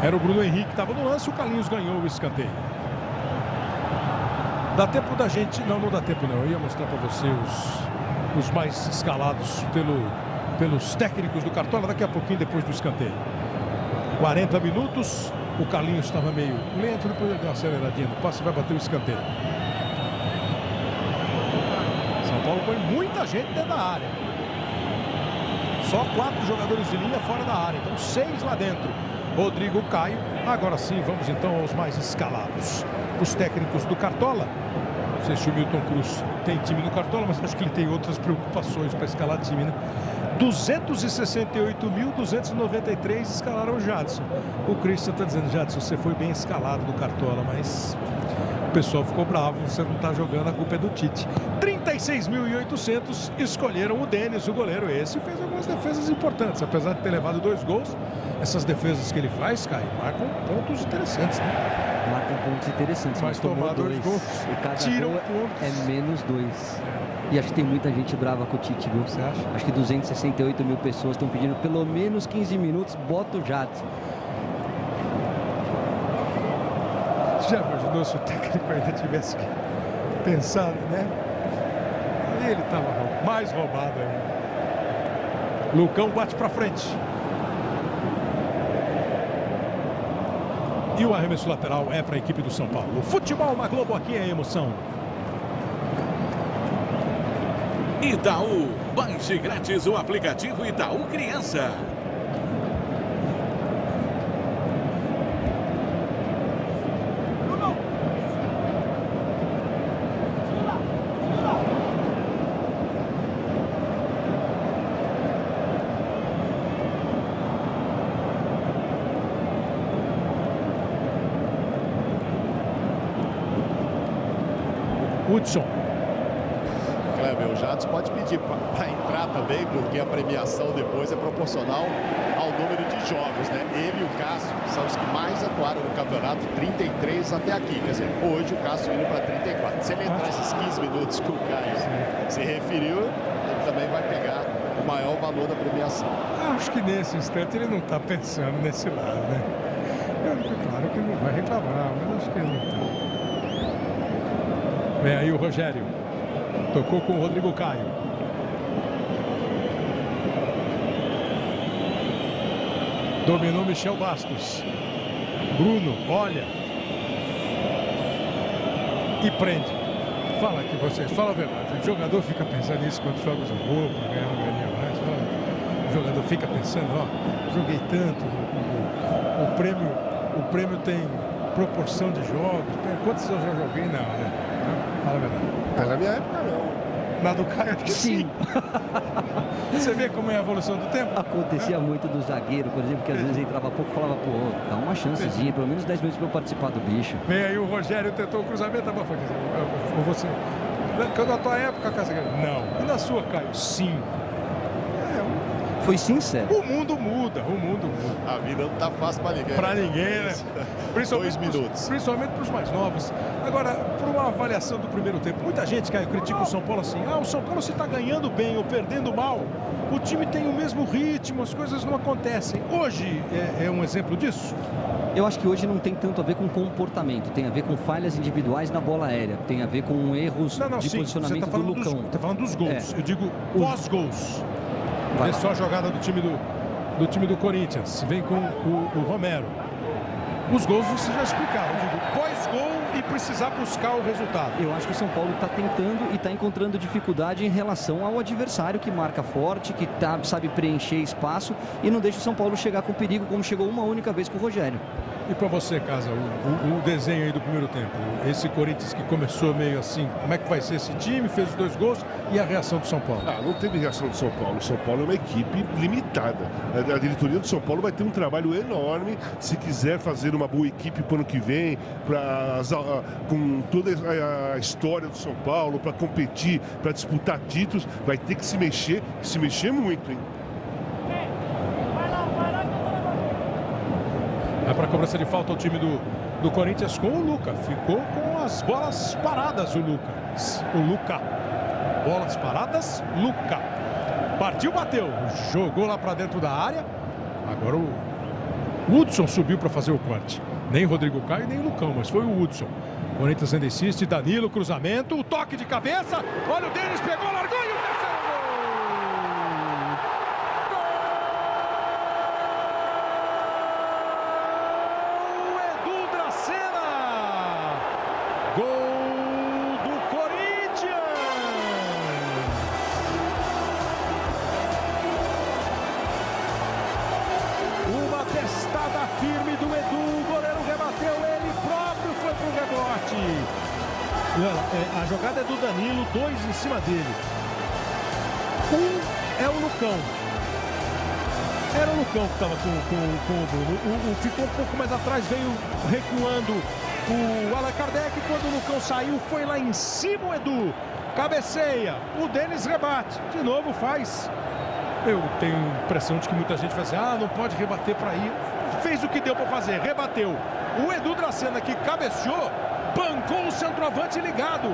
S1: Era o Bruno Henrique que estava no lance, o Carlinhos ganhou o escanteio. Dá tempo da gente... Não dá tempo não. Eu ia mostrar para você os mais escalados pelos técnicos do Cartola daqui a pouquinho, depois do escanteio. 40 minutos. O Carlinhos estava meio lento, depois ele deu uma aceleradinha no passe e vai bater o escanteio. São Paulo põe muita gente dentro da área. Só 4 jogadores de linha fora da área. Então 6 lá dentro. Rodrigo, Caio. Agora sim, vamos então aos mais escalados. Os técnicos do Cartola. Não sei se o Milton Cruz tem time no Cartola, mas acho que ele tem outras preocupações para escalar time, né? 268.293 escalaram o Jadson. O Christian está dizendo: Jadson, você foi bem escalado no Cartola, mas o pessoal ficou bravo, você não está jogando, a culpa é do Tite. 36.800 escolheram o Denis, o goleiro. Esse fez algumas defesas importantes, apesar de ter levado 2 gols. Essas defesas que ele faz, Caio, marcam pontos interessantes, né?
S7: Marcam pontos interessantes, mas tomou 2. E cada gol é -2. E acho que tem muita gente brava com o Tite, viu?
S1: Você acha?
S7: Acho que 268 mil pessoas estão pedindo pelo menos 15 minutos, bota o Jadson.
S1: Já imaginou se o técnico ainda tivesse pensado, né? Aí ele estava mais roubado ainda. Lucão bate para frente. E o arremesso lateral é para a equipe do São Paulo. O futebol na Globo, aqui é emoção.
S6: Itaú, baixe grátis o aplicativo Itaú Criança.
S1: Hudson.
S2: Kleber, o Jadson pode pedir para entrar também, porque a premiação depois é proporcional ao número de jogos, né? Ele e o Cássio são os que mais atuaram no campeonato, 33 até aqui. Quer dizer, hoje o Cássio indo para 34. Se ele entrar esses 15 minutos que o Caio se referiu, ele também vai pegar o maior valor da premiação.
S1: Acho que nesse instante ele não está pensando nesse lado, né? Claro que não vai reclamar, mas acho que ele não está. Vem aí o Rogério. Tocou com o Rodrigo Caio. Dominou Michel Bastos. Bruno, olha. E prende. Fala aqui vocês, fala a verdade. O jogador fica pensando nisso quando joga o jogo, para ganhar uma ganha mais. O jogador fica pensando, ó, joguei tanto. O prêmio tem proporção de jogos. Quantos eu já joguei? Não, né? Fala a verdade.
S5: Mas na minha época não.
S1: Na do Caio, acho que sim. Você vê como é a evolução do tempo?
S7: Acontecia muito do zagueiro, por exemplo, que às vezes entrava pouco e falava, pô, dá uma chancezinha, pelo menos 10 minutos para eu participar do bicho.
S1: Vem aí o Rogério, tentou o cruzamento, ou você. Na tua época, Casagrande? Não. E na sua, Caio? Sim.
S7: Foi sincero.
S1: O mundo muda, o mundo muda.
S2: A vida não tá fácil para ninguém.
S1: Para ninguém, né?
S2: Principalmente 2 minutos.
S1: Principalmente para os mais novos. Agora, por uma avaliação do primeiro tempo, muita gente, Caio, critica o São Paulo assim. Ah, o São Paulo se está ganhando bem ou perdendo mal. O time tem o mesmo ritmo, as coisas não acontecem. Hoje é um exemplo disso?
S7: Eu acho que hoje não tem tanto a ver com comportamento, tem a ver com falhas individuais na bola aérea, tem a ver com erros de posicionamento do Lucão.
S1: Você está falando dos gols, eu digo pós-gols. Vê só a jogada do time do Corinthians, vem com o Romero. Os gols você já explicaram, eu digo pós-gol e precisar buscar o resultado.
S7: Eu acho que o São Paulo está tentando e está encontrando dificuldade em relação ao adversário que marca forte, que sabe preencher espaço e não deixa o São Paulo chegar com perigo como chegou uma única vez com o Rogério.
S1: E para você, Casa, o desenho aí do primeiro tempo, esse Corinthians que começou meio assim, como é que vai ser esse time, fez os 2 gols e a reação do São Paulo?
S5: Não teve reação do São Paulo. O São Paulo é uma equipe limitada. A diretoria do São Paulo vai ter um trabalho enorme se quiser fazer uma boa equipe para o ano que vem, com toda a história do São Paulo, para competir, para disputar títulos, vai ter que se mexer muito, hein?
S1: Vai para a cobrança de falta o time do Corinthians com o Luca. Ficou com as bolas paradas o Luca. Bolas paradas, Luca. Partiu, bateu. Jogou lá para dentro da área. Agora o Hudson subiu para fazer o corte. Nem Rodrigo Caio, nem o Lucão, mas foi o Hudson. Corinthians ainda insiste. Danilo, cruzamento. O toque de cabeça. Olha o Denis, pegou, largou e o terceiro gol. Gol do Corinthians! Uma testada firme do Edu, o goleiro rebateu, ele próprio foi pro rebote. A jogada é do Danilo, 2 em cima dele. É o Lucão. Era o Lucão que estava com o Bruno. Ficou um pouco mais atrás, veio recuando o Allan Kardec. Quando o Lucão saiu, foi lá em cima o Edu. Cabeceia. O Denis rebate. De novo faz. Eu tenho a impressão de que muita gente vai dizer, não pode rebater para ir. fez o que deu para fazer, rebateu. O Edu Dracena, que cabeceou, bancou o centroavante ligado.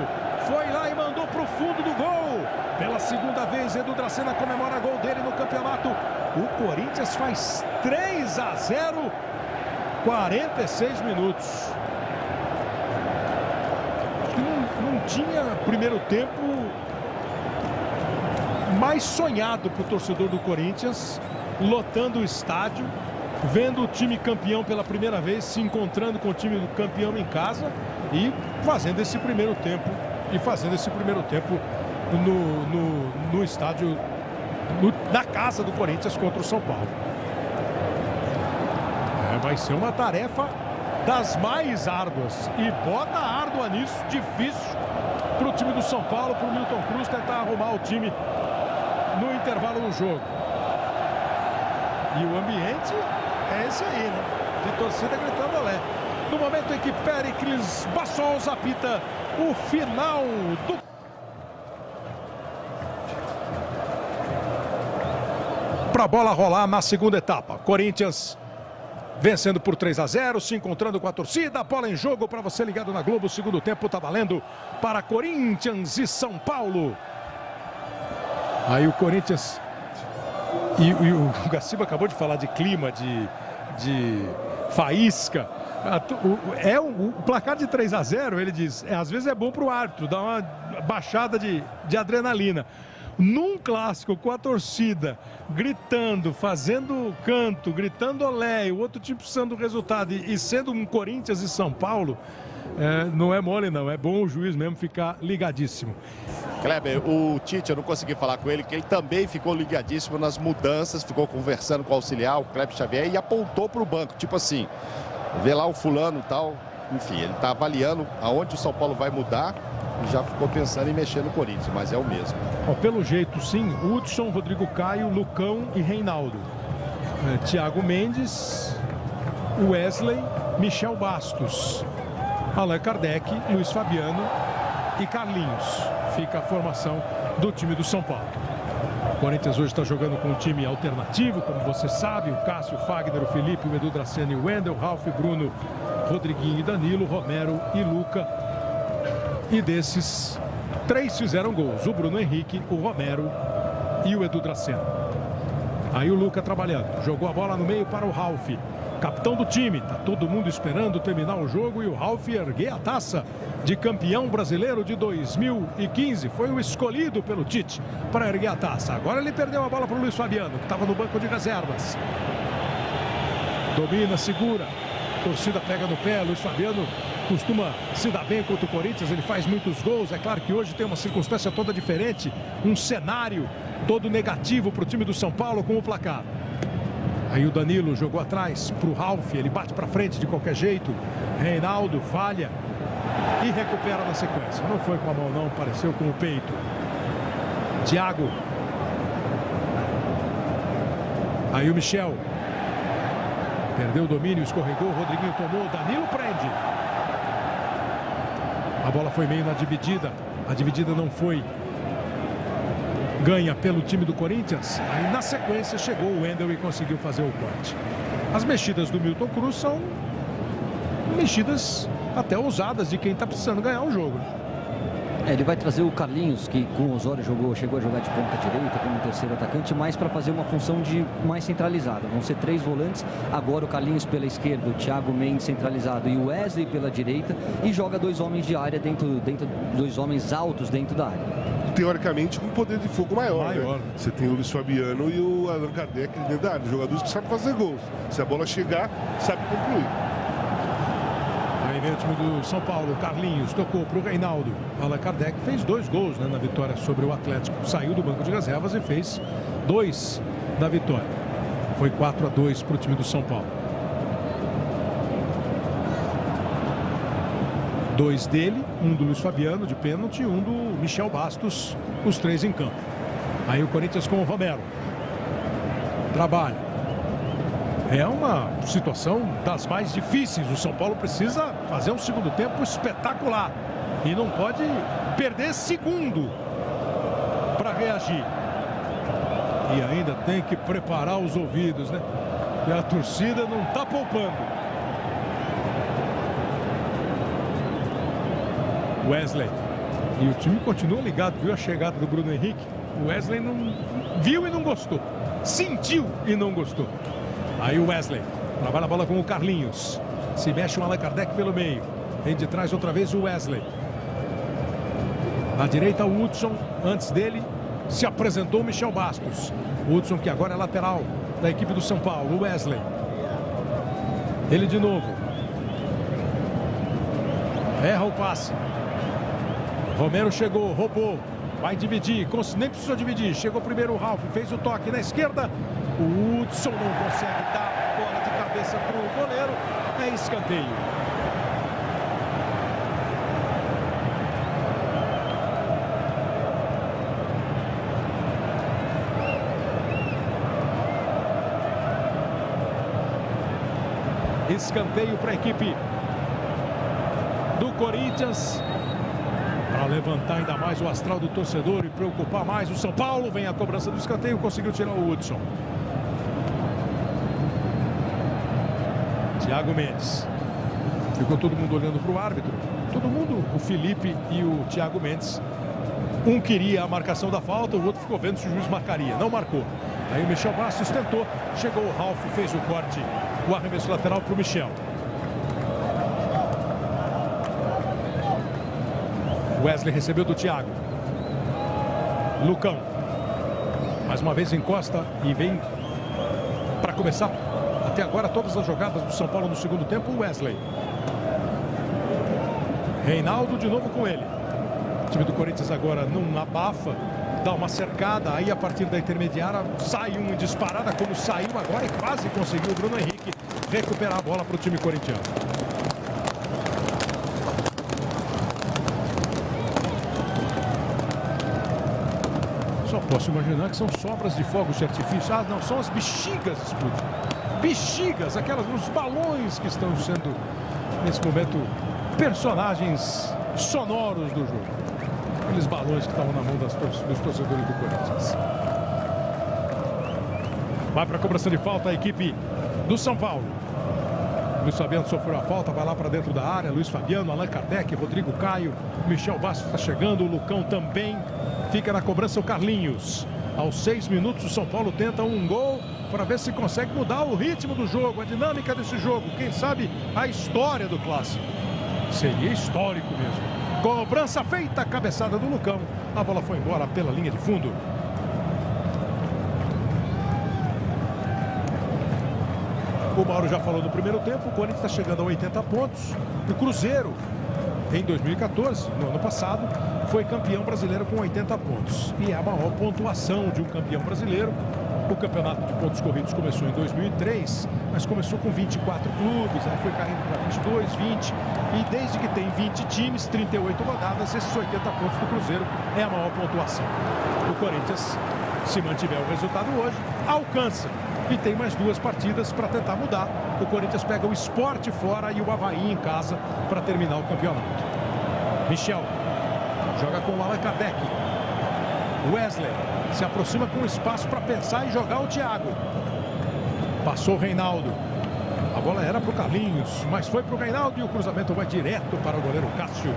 S1: Foi lá e mandou para o fundo do gol. Pela segunda vez, Edu Dracena comemora gol dele no campeonato. O Corinthians faz 3-0, 46 minutos. Não tinha primeiro tempo mais sonhado para o torcedor do Corinthians, lotando o estádio, vendo o time campeão pela primeira vez, se encontrando com o time do campeão em casa e fazendo esse primeiro tempo no estádio, na casa do Corinthians contra o São Paulo. Vai ser uma tarefa das mais árduas, e bota árdua nisso, difícil para o time do São Paulo, para o Milton Cruz tentar arrumar o time no intervalo do jogo. E o ambiente é esse aí, né? De torcida gritando olé. No momento em que Péricles Bassols apita o final do... Para a bola rolar na segunda etapa. Corinthians vencendo por 3-0, se encontrando com a torcida. Bola em jogo para você ligado na Globo. O segundo tempo está valendo para Corinthians e São Paulo. Aí o Corinthians... E o Gaciba acabou de falar de clima, de faísca. O placar de 3-0, ele diz, às vezes é bom para o árbitro, dá uma baixada de adrenalina. Num clássico com a torcida gritando, fazendo canto, gritando olé, e o outro time precisando do resultado, e sendo um Corinthians e São Paulo, não é mole não, é bom o juiz mesmo ficar ligadíssimo.
S2: Kleber, o Tite, eu não consegui falar com ele, que ele também ficou ligadíssimo nas mudanças, ficou conversando com o auxiliar, o Kleber Xavier, e apontou para o banco, tipo assim, vê lá o fulano e tal, enfim, ele está avaliando aonde o São Paulo vai mudar e já ficou pensando em mexer no Corinthians, mas é o mesmo.
S1: Pelo jeito, sim, Hudson, Rodrigo Caio, Lucão e Reinaldo. Thiago Mendes, Wesley, Michel Bastos, Allan Kardec, Luiz Fabiano e Carlinhos. Fica a formação do time do São Paulo. O Corinthians hoje está jogando com um time alternativo, como você sabe, o Cássio, o Fagner, o Felipe, o Edu Dracena e o Wendel, Ralf, Bruno, Rodriguinho e Danilo, Romero e Luca. E desses, 3 fizeram gols, o Bruno Henrique, o Romero e o Edu Dracena. Aí o Luca trabalhando, jogou a bola no meio para o Ralf, capitão do time. Tá todo mundo esperando terminar o jogo e o Ralf erguer a taça de campeão brasileiro de 2015. Foi o escolhido pelo Tite para erguer a taça. Agora ele perdeu a bola para o Luiz Fabiano, que estava no banco de reservas. Domina, segura, torcida pega no pé. Luiz Fabiano costuma se dar bem contra o Corinthians, ele faz muitos gols. É claro que hoje tem uma circunstância toda diferente, um cenário todo negativo para o time do São Paulo com o placar. Aí o Danilo jogou atrás para o Ralf, ele bate para frente de qualquer jeito. Reinaldo falha e recupera na sequência. Não foi com a mão não, pareceu com o peito. Thiago. Aí o Michel. Perdeu o domínio, escorregou, o Rodriguinho tomou, Danilo prende. A bola foi meio na dividida. A dividida não foi ganha pelo time do Corinthians. Aí na sequência chegou o Wendel e conseguiu fazer o corte. As mexidas do Milton Cruz são mexidas até ousadas de quem está precisando ganhar o jogo.
S7: Ele vai trazer o Carlinhos, que com o Osório chegou a jogar de ponta direita como terceiro atacante, mais para fazer uma função de mais centralizada. Vão ser 3 volantes, agora o Carlinhos pela esquerda, o Thiago Mendes centralizado e o Wesley pela direita, e joga 2 homens de área dentro 2 homens altos dentro da área.
S5: Teoricamente com poder de fogo maior. Né? Você tem o Luiz Fabiano e o Allan Kardec dentro da área, jogadores que sabem fazer gols. Se a bola chegar, sabe concluir.
S1: Aí vem o time do São Paulo, Carlinhos tocou para o Reinaldo. Allan Kardec fez 2 gols, né, na vitória sobre o Atlético. Saiu do banco de reservas e fez 2 na vitória. Foi 4-2 para o time do São Paulo. 2 dele, um do Luiz Fabiano de pênalti e um do Michel Bastos, os 3 em campo. Aí o Corinthians com o Romero. Trabalha. É uma situação das mais difíceis. O São Paulo precisa fazer um segundo tempo espetacular. E não pode perder segundo para reagir. E ainda tem que preparar os ouvidos, né? E a torcida não está poupando. Wesley. E o time continua ligado, viu a chegada do Bruno Henrique. O Wesley não viu e não gostou. Sentiu e não gostou. Aí o Wesley trabalha a bola com o Carlinhos. Se mexe o Allan Kardec pelo meio. Vem de trás outra vez o Wesley. Na direita o Hudson. Antes dele se apresentou o Michel Bastos. O Hudson que agora é lateral da equipe do São Paulo. O Wesley. Ele de novo. Erra o passe. Romero chegou, roubou. Vai dividir, nem precisou dividir. Chegou primeiro o Ralf, fez o toque na esquerda. O Hudson não consegue dar a bola de cabeça para o goleiro. É escanteio. Escanteio para a equipe do Corinthians. Para levantar ainda mais o astral do torcedor e preocupar mais o São Paulo. Vem a cobrança do escanteio, conseguiu tirar o Hudson. Thiago Mendes. Ficou todo mundo olhando para o árbitro. Todo mundo, o Felipe e o Thiago Mendes. Um queria a marcação da falta, o outro ficou vendo se o juiz marcaria. Não marcou. Aí o Michel Bastos tentou. Chegou o Ralf, fez o corte. O arremesso lateral para o Michel. Wesley recebeu do Thiago. Lucão. Mais uma vez encosta e vem para começar. Até agora todas as jogadas do São Paulo no segundo tempo. Wesley. Reinaldo de novo com ele. O time do Corinthians agora não abafa. Dá uma cercada. Aí a partir da intermediária sai um em disparada como saiu agora. E quase conseguiu o Bruno Henrique recuperar a bola para o time corintiano. Só posso imaginar que são sobras de fogos de artifício. Ah, não, são as bexigas explodindo. Bexigas, os balões que estão sendo, nesse momento, personagens sonoros do jogo. Aqueles balões que estavam na mão dos torcedores do Corinthians. Vai para a cobrança de falta a equipe do São Paulo. Luiz Fabiano sofreu a falta, vai lá para dentro da área. Luiz Fabiano, Allan Kardec, Rodrigo Caio, Michel Bastos está chegando, o Lucão também. Fica na cobrança o Carlinhos. Aos 6 minutos o São Paulo tenta um gol para ver se consegue mudar o ritmo do jogo, a dinâmica desse jogo. Quem sabe a história do clássico. Seria histórico mesmo. Cobrança feita, cabeçada do Lucão. A bola foi embora pela linha de fundo. O Mauro já falou no primeiro tempo, o Corinthians está chegando a 80 pontos. O Cruzeiro, em 2014, no ano passado, foi campeão brasileiro com 80 pontos. E é a maior pontuação de um campeão brasileiro. O campeonato de pontos corridos começou em 2003, mas começou com 24 clubes, aí foi caindo para 22, 20. E desde que tem 20 times, 38 rodadas, esses 80 pontos do Cruzeiro é a maior pontuação. O Corinthians, se mantiver o resultado hoje, alcança. E tem mais 2 partidas para tentar mudar. O Corinthians pega o Sport fora e o Avaí em casa para terminar o campeonato. Michel joga com o Allan Kardec. Wesley se aproxima com espaço para pensar e jogar o Thiago. Passou o Reinaldo. A bola era para o Carlinhos, mas foi para o Reinaldo e o cruzamento vai direto para o goleiro Cássio.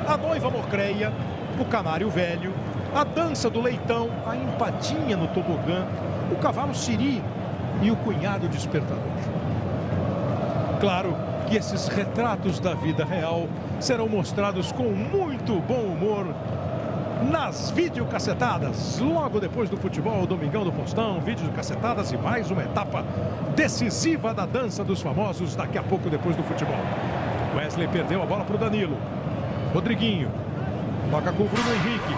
S1: A noiva Mocreia, o canário velho, a dança do leitão, a empadinha no tobogã, o cavalo siri e o cunhado despertador. Claro que esses retratos da vida real serão mostrados com muito bom humor nas videocassetadas. Logo depois do futebol, Domingão do Postão, videocassetadas e mais uma etapa decisiva da dança dos famosos daqui a pouco depois do futebol. Wesley perdeu a bola para o Danilo. Rodriguinho toca com o Bruno Henrique.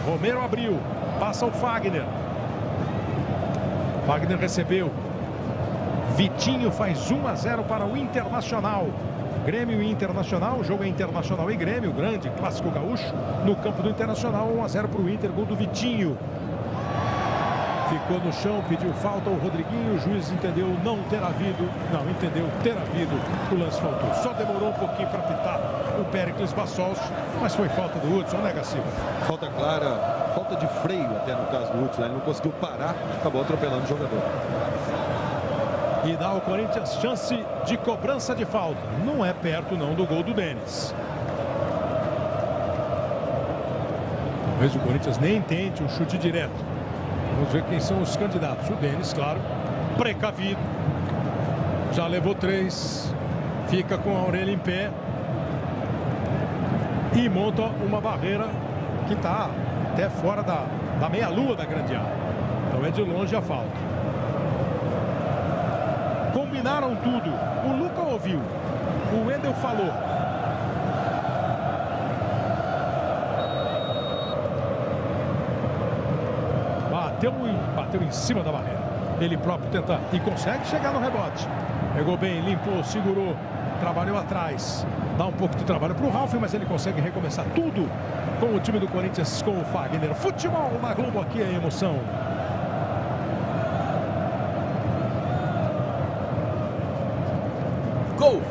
S1: Romero abriu, passa o Fagner. Fagner recebeu. Vitinho faz 1-0 para o Internacional. Grêmio e Internacional, o jogo é Internacional e Grêmio, grande clássico gaúcho. No campo do Internacional, 1-0 para o Inter, gol do Vitinho. Ficou no chão, pediu falta o Rodriguinho, o juiz entendeu não ter havido, não, entendeu ter havido, o lance faltou. Só demorou um pouquinho para pitar o Péricles Bassols, mas foi falta do Hudson, né, Gaciba?
S3: Falta clara, falta de freio até no caso do Hudson, ele não conseguiu parar, acabou atropelando o jogador.
S1: E dá ao Corinthians chance de cobrança de falta. Não é perto não do gol do Denis. Talvez o Corinthians nem tente um chute direto. Vamos ver quem são os candidatos. O Denis, claro, precavido. Já levou 3. Fica com a orelha em pé. E monta uma barreira que está até fora da meia-lua da grande área. Então é de longe a falta. Combinaram tudo. O Luca ouviu. O Wendel falou. Bateu em cima da barreira. Ele próprio tenta e consegue chegar no rebote. Pegou bem, limpou, segurou, trabalhou atrás. Dá um pouco de trabalho para o Ralf, mas ele consegue recomeçar tudo com o time do Corinthians, com o Fagner. Futebol na Globo, aqui é emoção.
S6: Golf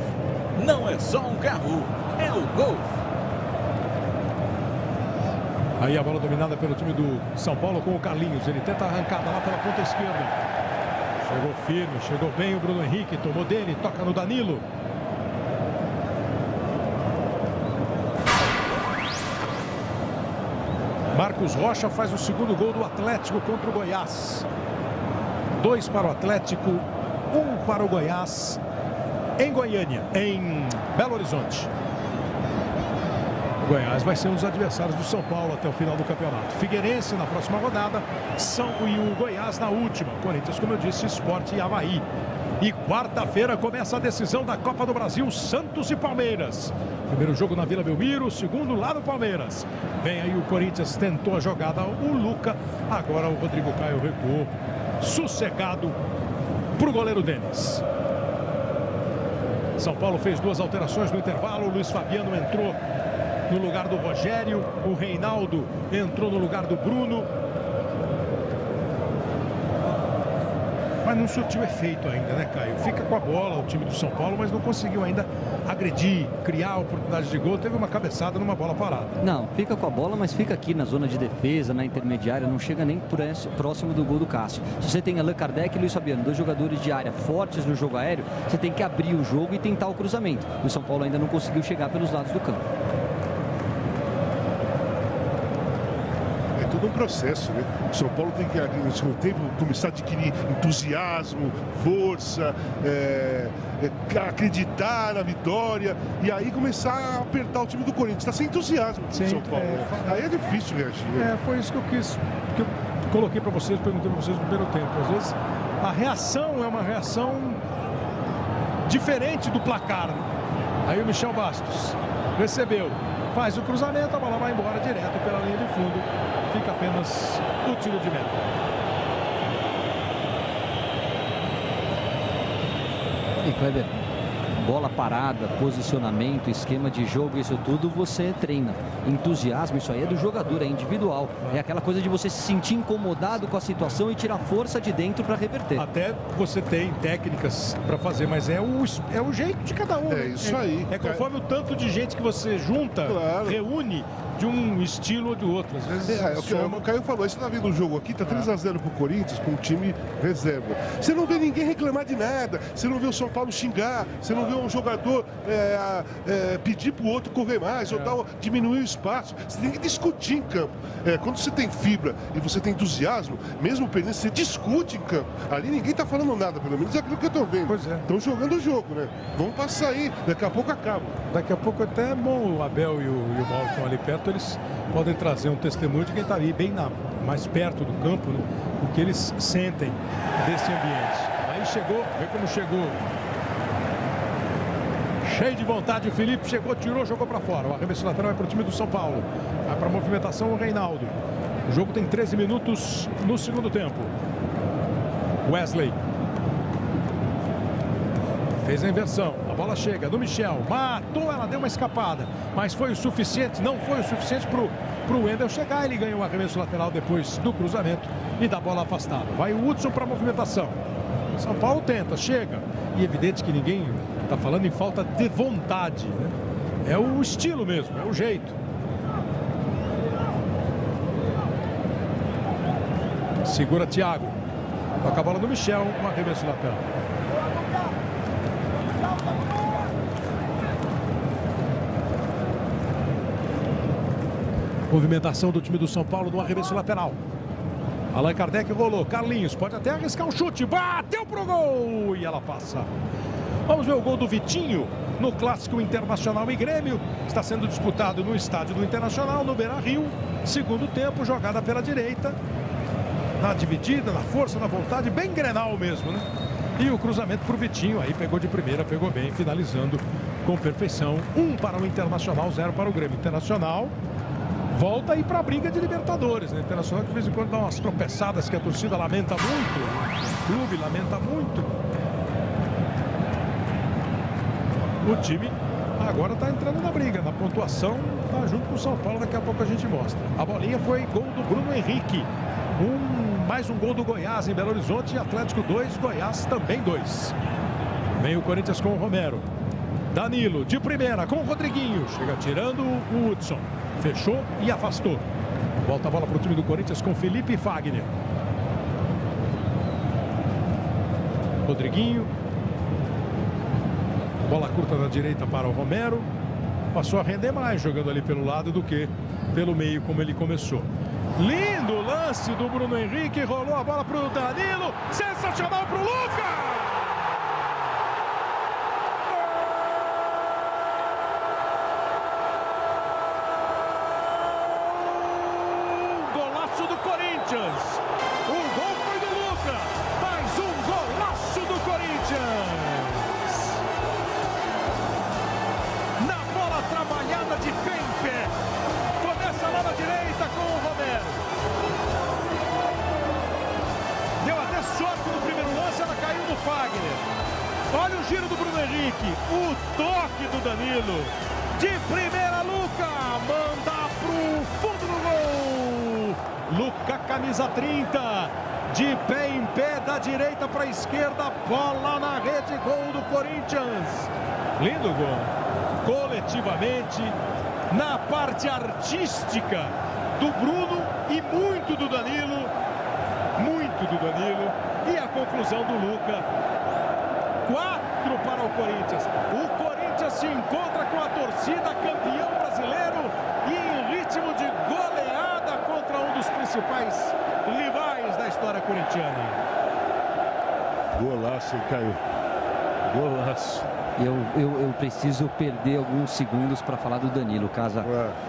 S6: não é só um carro, é o Golf.
S1: Aí a bola dominada pelo time do São Paulo com o Carlinhos. Ele tenta a arrancada lá pela ponta esquerda. Chegou firme, chegou bem o Bruno Henrique. Tomou dele, toca no Danilo. Marcos Rocha faz o segundo gol do Atlético contra o Goiás. 2 para o Atlético, 1 para o Goiás. Em Goiânia, em Belo Horizonte. O Goiás vai ser um dos adversários do São Paulo até o final do campeonato. Figueirense na próxima rodada, e o Goiás na última. Corinthians, como eu disse, Sport e Avaí. E quarta-feira começa a decisão da Copa do Brasil, Santos e Palmeiras. Primeiro jogo na Vila Belmiro, segundo lá no Palmeiras. Vem aí o Corinthians, tentou a jogada, o Luca. Agora o Rodrigo Caio recuou, sossegado para o goleiro Denis. São Paulo fez 2 alterações no intervalo. O Luiz Fabiano entrou no lugar do Rogério. O Reinaldo entrou no lugar do Bruno. Mas não surtiu efeito ainda, né, Caio? Fica com a bola o time do São Paulo, mas não conseguiu ainda agredir, criar oportunidade de gol. Teve uma cabeçada numa bola parada.
S7: Não, fica com a bola, mas fica aqui na zona de defesa, na intermediária. Não chega nem próximo do gol do Cássio. Se você tem Allan Kardec e Luiz Fabiano, 2 jogadores de área fortes no jogo aéreo, você tem que abrir o jogo e tentar o cruzamento. O São Paulo ainda não conseguiu chegar pelos lados do campo.
S5: Um processo, né? O São Paulo tem que, no segundo tempo, começar a adquirir entusiasmo, força, acreditar na vitória e aí começar a apertar o time do Corinthians. Está sem entusiasmo o São Paulo. Aí é difícil reagir. Né?
S1: Foi isso que eu coloquei para vocês, perguntei para vocês no primeiro tempo. Às vezes a reação é uma reação diferente do placar. Aí o Michel Bastos recebeu, faz o cruzamento, a bola vai embora direto pela linha de fundo. Fica apenas o tiro de meta.
S7: E Kleber, bola parada, posicionamento, esquema de jogo, isso tudo você treina. Entusiasmo, isso aí é do jogador, é individual. É aquela coisa de você se sentir incomodado com a situação e tirar força de dentro para reverter.
S1: Até você tem técnicas para fazer, mas é o jeito de cada um.
S5: É isso aí.
S1: É conforme o tanto de gente que você junta, reúne de um estilo ou do outro. Às vezes
S5: o Caio falou, você está vendo o jogo aqui, tá 3-0 pro Corinthians com o time reserva. Você não vê ninguém reclamar de nada, você não vê o São Paulo xingar, você não vê um jogador pedir pro outro correr mais ou diminuir o espaço. Você tem que discutir em campo. Quando você tem fibra e você tem entusiasmo, mesmo perdendo, você discute em campo. Ali ninguém tá falando nada, pelo menos é aquilo que eu tô vendo.
S1: Pois é.
S5: Estão jogando o jogo, né? Vamos passar aí, daqui a pouco acaba.
S1: Daqui a pouco até é bom o Abel e o Mauro estão ali perto, eles podem trazer um testemunho de quem está ali bem mais perto do campo, né? O que eles sentem desse ambiente. Aí chegou, vê como chegou. Cheio de vontade, o Felipe chegou, tirou, jogou para fora. O arremesso lateral é para o time do São Paulo. Vai para a movimentação o Reinaldo. O jogo tem 13 minutos no segundo tempo. Wesley. Fez a inversão, a bola chega no Michel, matou, ela deu uma escapada, mas foi o suficiente, não foi o suficiente para o Wendel chegar. Ele ganhou o arremesso lateral depois do cruzamento e da bola afastada. Vai o Hudson para a movimentação. São Paulo tenta, chega, e é evidente que ninguém está falando em falta de vontade, né? É o estilo mesmo, é o jeito. Segura Thiago, toca a bola no Michel, um arremesso lateral. Movimentação do time do São Paulo no arremesso lateral. Allan Kardec rolou, Carlinhos pode até arriscar um chute, bateu pro gol e ela passa. Vamos ver o gol do Vitinho no clássico Internacional e Grêmio. Está sendo disputado no estádio do Internacional, no Beira-Rio. Segundo tempo, jogada pela direita, na dividida, na força, na vontade, bem Grenal mesmo, né? E o cruzamento pro Vitinho, aí pegou de primeira, pegou bem, finalizando com perfeição. 1 para o Internacional, 0 para o Grêmio. Internacional volta aí para a briga de Libertadores, né? Internacional de vez em quando dá umas tropeçadas que a torcida lamenta muito, o clube lamenta muito. O time agora está entrando na briga, na pontuação, está junto com o São Paulo, daqui a pouco a gente mostra. A bolinha foi gol do Bruno Henrique, mais um gol do Goiás em Belo Horizonte, Atlético 2, Goiás também 2. Vem o Corinthians com o Romero, Danilo de primeira com o Rodriguinho, chega tirando o Hudson. Fechou e afastou. Volta a bola para o time do Corinthians com Felipe Fagner. Rodriguinho. Bola curta da direita para o Romero. Passou a render mais jogando ali pelo lado do que pelo meio como ele começou. Lindo lance do Bruno Henrique. Rolou a bola para o Danilo. Sensacional para o Lucas. Do Corinthians, o gol foi do Lucas, mais um golaço do Corinthians, na bola trabalhada de pé em pé, começa lá na direita com o Romero, deu até sorte no primeiro lance, ela caiu no Fagner, olha o giro do Bruno Henrique, o toque do Danilo, de primeira Luca, manda pro fundo do gol. Luca, camisa 30, de pé em pé, da direita para a esquerda, bola na rede, gol do Corinthians. Lindo gol. Coletivamente, na parte artística do Bruno e muito do Danilo. E a conclusão do Luca. 4 para o Corinthians. O Corinthians se encontra com a torcida, campeão brasileiro e em ritmo de goleada contra um dos principais rivais da história corintiana.
S5: Golaço, hein, Caio? Golaço.
S7: Eu preciso perder alguns segundos para falar do Danilo, Casa.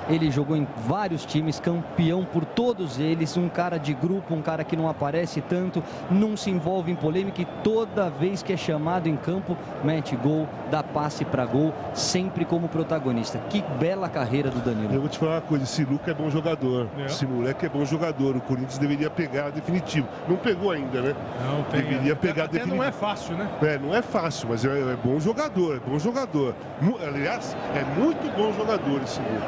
S7: Ele jogou em vários times, campeão por todos eles, um cara de grupo, um cara que não aparece tanto, não se envolve em polêmica e toda vez que é chamado em campo, mete gol, dá passe para gol, sempre como protagonista. Que bela carreira do Danilo.
S5: Eu vou te falar uma coisa, esse Luca é bom jogador, esse moleque é bom jogador, o Corinthians deveria pegar definitivo. Não pegou ainda, né?
S1: Não,
S5: deveria pegar definitivo.
S1: Não é fácil, né?
S5: Não é fácil, mas é bom jogador. É bom jogador. Aliás, é muito bom jogador esse Luca.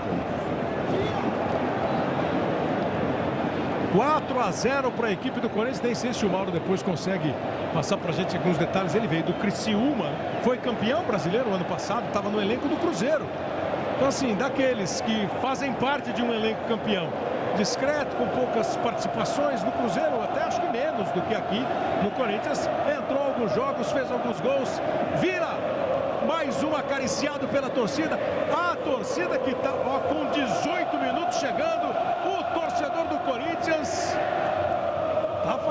S1: 4-0 para a equipe do Corinthians. Nem sei se o Mauro depois consegue passar para a gente alguns detalhes. Ele veio do Criciúma, foi campeão brasileiro ano passado, estava no elenco do Cruzeiro. Então, assim, daqueles que fazem parte de um elenco campeão, discreto, com poucas participações no Cruzeiro, até acho que menos do que aqui no Corinthians, entrou alguns jogos, fez alguns gols, vira mais um acariciado pela torcida. A torcida que está com 18 minutos chegando, o torcedor do Corinthians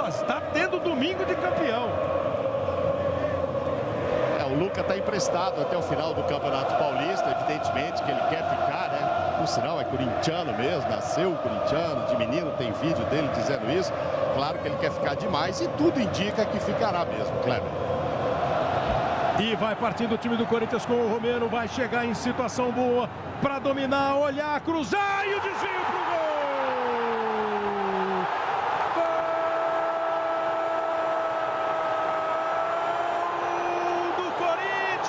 S1: está tendo domingo de campeão.
S2: O Luca está emprestado até o final do Campeonato Paulista, evidentemente que ele quer ficar, né? Por sinal, é corintiano mesmo, nasceu corintiano, de menino, tem vídeo dele dizendo isso. Claro que ele quer ficar demais e tudo indica que ficará mesmo, Kleber.
S1: E vai partindo o time do Corinthians com o Romero, vai chegar em situação boa para dominar, olhar, cruzar e o desvio pro gol! Gol do Corinthians!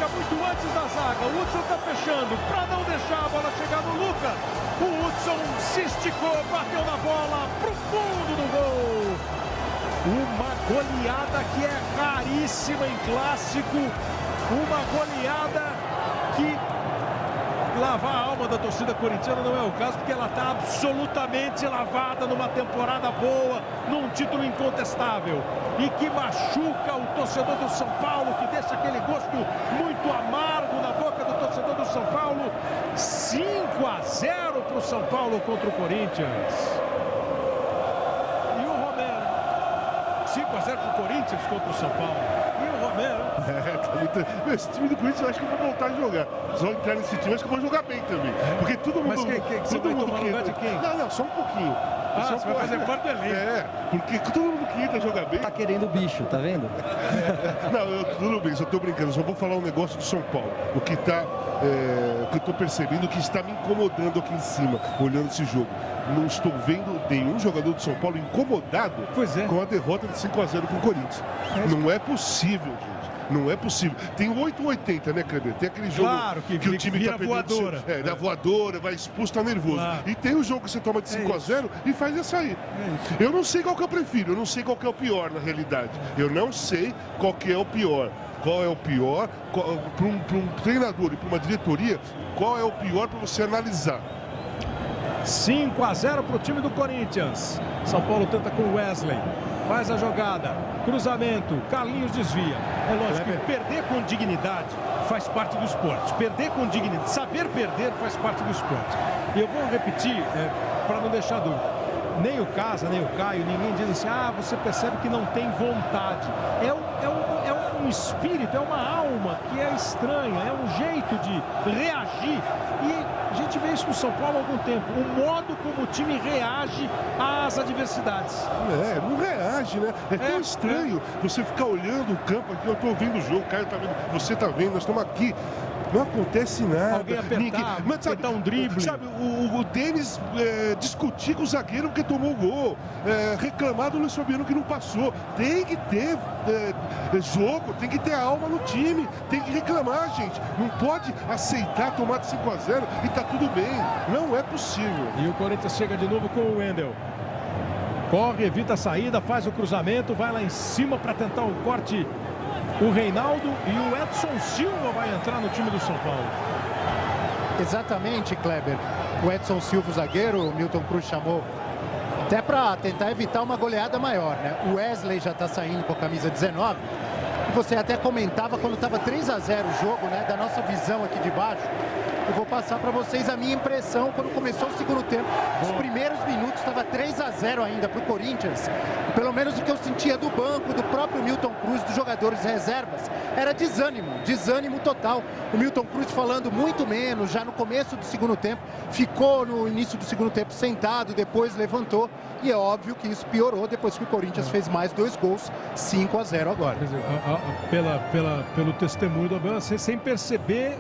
S1: chega muito antes da zaga. O Hudson está fechando para não deixar a bola chegar no Lucas. O Hudson se esticou, bateu na bola pro fundo do gol. Uma goleada que é raríssima em clássico. Uma goleada que lavar a alma da torcida corintiana não é o caso, porque ela está absolutamente lavada numa temporada boa, num título incontestável, e que machuca o torcedor do São Paulo, que deixa aquele gosto muito amargo na boca do torcedor do São Paulo. 5-0 para o São Paulo contra o Corinthians. E o Romero. 5-0 para o Corinthians contra o São Paulo. E o Romero.
S5: Esse time do Corinthians eu acho que eu vou voltar a jogar. Só entrar nesse time, acho que eu vou jogar bem também. Porque todo mundo.
S1: Mas você vai tomar lugar de quem?
S5: Não, só um pouquinho.
S1: Você vai fazer parte do elenco.
S5: Porque todo mundo que entra jogar bem.
S7: Tá querendo o bicho, tá vendo?
S5: Não, tudo bem, só tô brincando. Só vou falar um negócio do São Paulo. O que eu tô percebendo, que está me incomodando aqui em cima, olhando esse jogo. Não estou vendo nenhum jogador do São Paulo incomodado com a derrota de 5-0 com o Corinthians. Não é possível, gente. Não é possível. Tem 8-80, né, Kleber? Tem aquele jogo que o time tá
S1: voadora.
S5: Da voadora, vai expulso, tá nervoso. Claro. E tem o jogo que você toma de 5-0 e faz isso aí. Eu não sei qual que eu prefiro, eu não sei qual que é o pior na realidade. Eu não sei qual que é o pior. Qual é o pior? Para um treinador e para uma diretoria, qual é o pior para você analisar?
S1: 5-0 para o time do Corinthians. São Paulo tenta com o Wesley. Faz a jogada. Cruzamento. Carlinhos desvia. É lógico que perder com dignidade faz parte do esporte. Perder com dignidade. Saber perder faz parte do esporte. E eu vou repetir para não deixar dúvida. Nem o Casa, nem o Caio, ninguém diz assim, você percebe que não tem vontade. É um espírito, é uma alma que é estranha, é um jeito de reagir. E a gente vê isso no São Paulo há algum tempo. O modo como o time reage às adversidades.
S5: Não reage, né? É tão estranho você ficar olhando o campo aqui. Eu tô vendo o jogo, o Caio tá vendo, você tá vendo, nós estamos aqui. Não acontece nada.
S1: Alguém apertar,
S5: mas, sabe,
S1: um drible.
S5: Sabe, o Denis discutir com o zagueiro porque tomou o gol. Reclamar do Luiz Fabiano que não passou. Tem que ter jogo, tem que ter alma no time. Tem que reclamar, gente. Não pode aceitar tomar de 5-0 e tá tudo bem. Não é possível.
S1: E o Corinthians chega de novo com o Wendel. Corre, evita a saída, faz o cruzamento, vai lá em cima para tentar o corte. O Reinaldo e o Edson Silva vai entrar no time do São Paulo.
S4: Exatamente, Kleber. O Edson Silva, o zagueiro, o Milton Cruz chamou até para tentar evitar uma goleada maior, né? O Wesley já está saindo com a camisa 19. E você até comentava quando estava 3-0 o jogo, né? Da nossa visão aqui de baixo. Eu vou passar para vocês a minha impressão quando começou o segundo tempo. Os primeiros minutos estava 3-0 ainda para o Corinthians. Pelo menos o que eu sentia do banco, do próprio Milton Cruz, dos jogadores reservas, era desânimo total. O Milton Cruz falando muito menos, já no começo do segundo tempo, ficou no início do segundo tempo sentado, depois levantou. E é óbvio que isso piorou depois que o Corinthians fez mais 2 gols, 5-0 agora.
S1: Quer dizer, pelo testemunho do Abel, sem perceber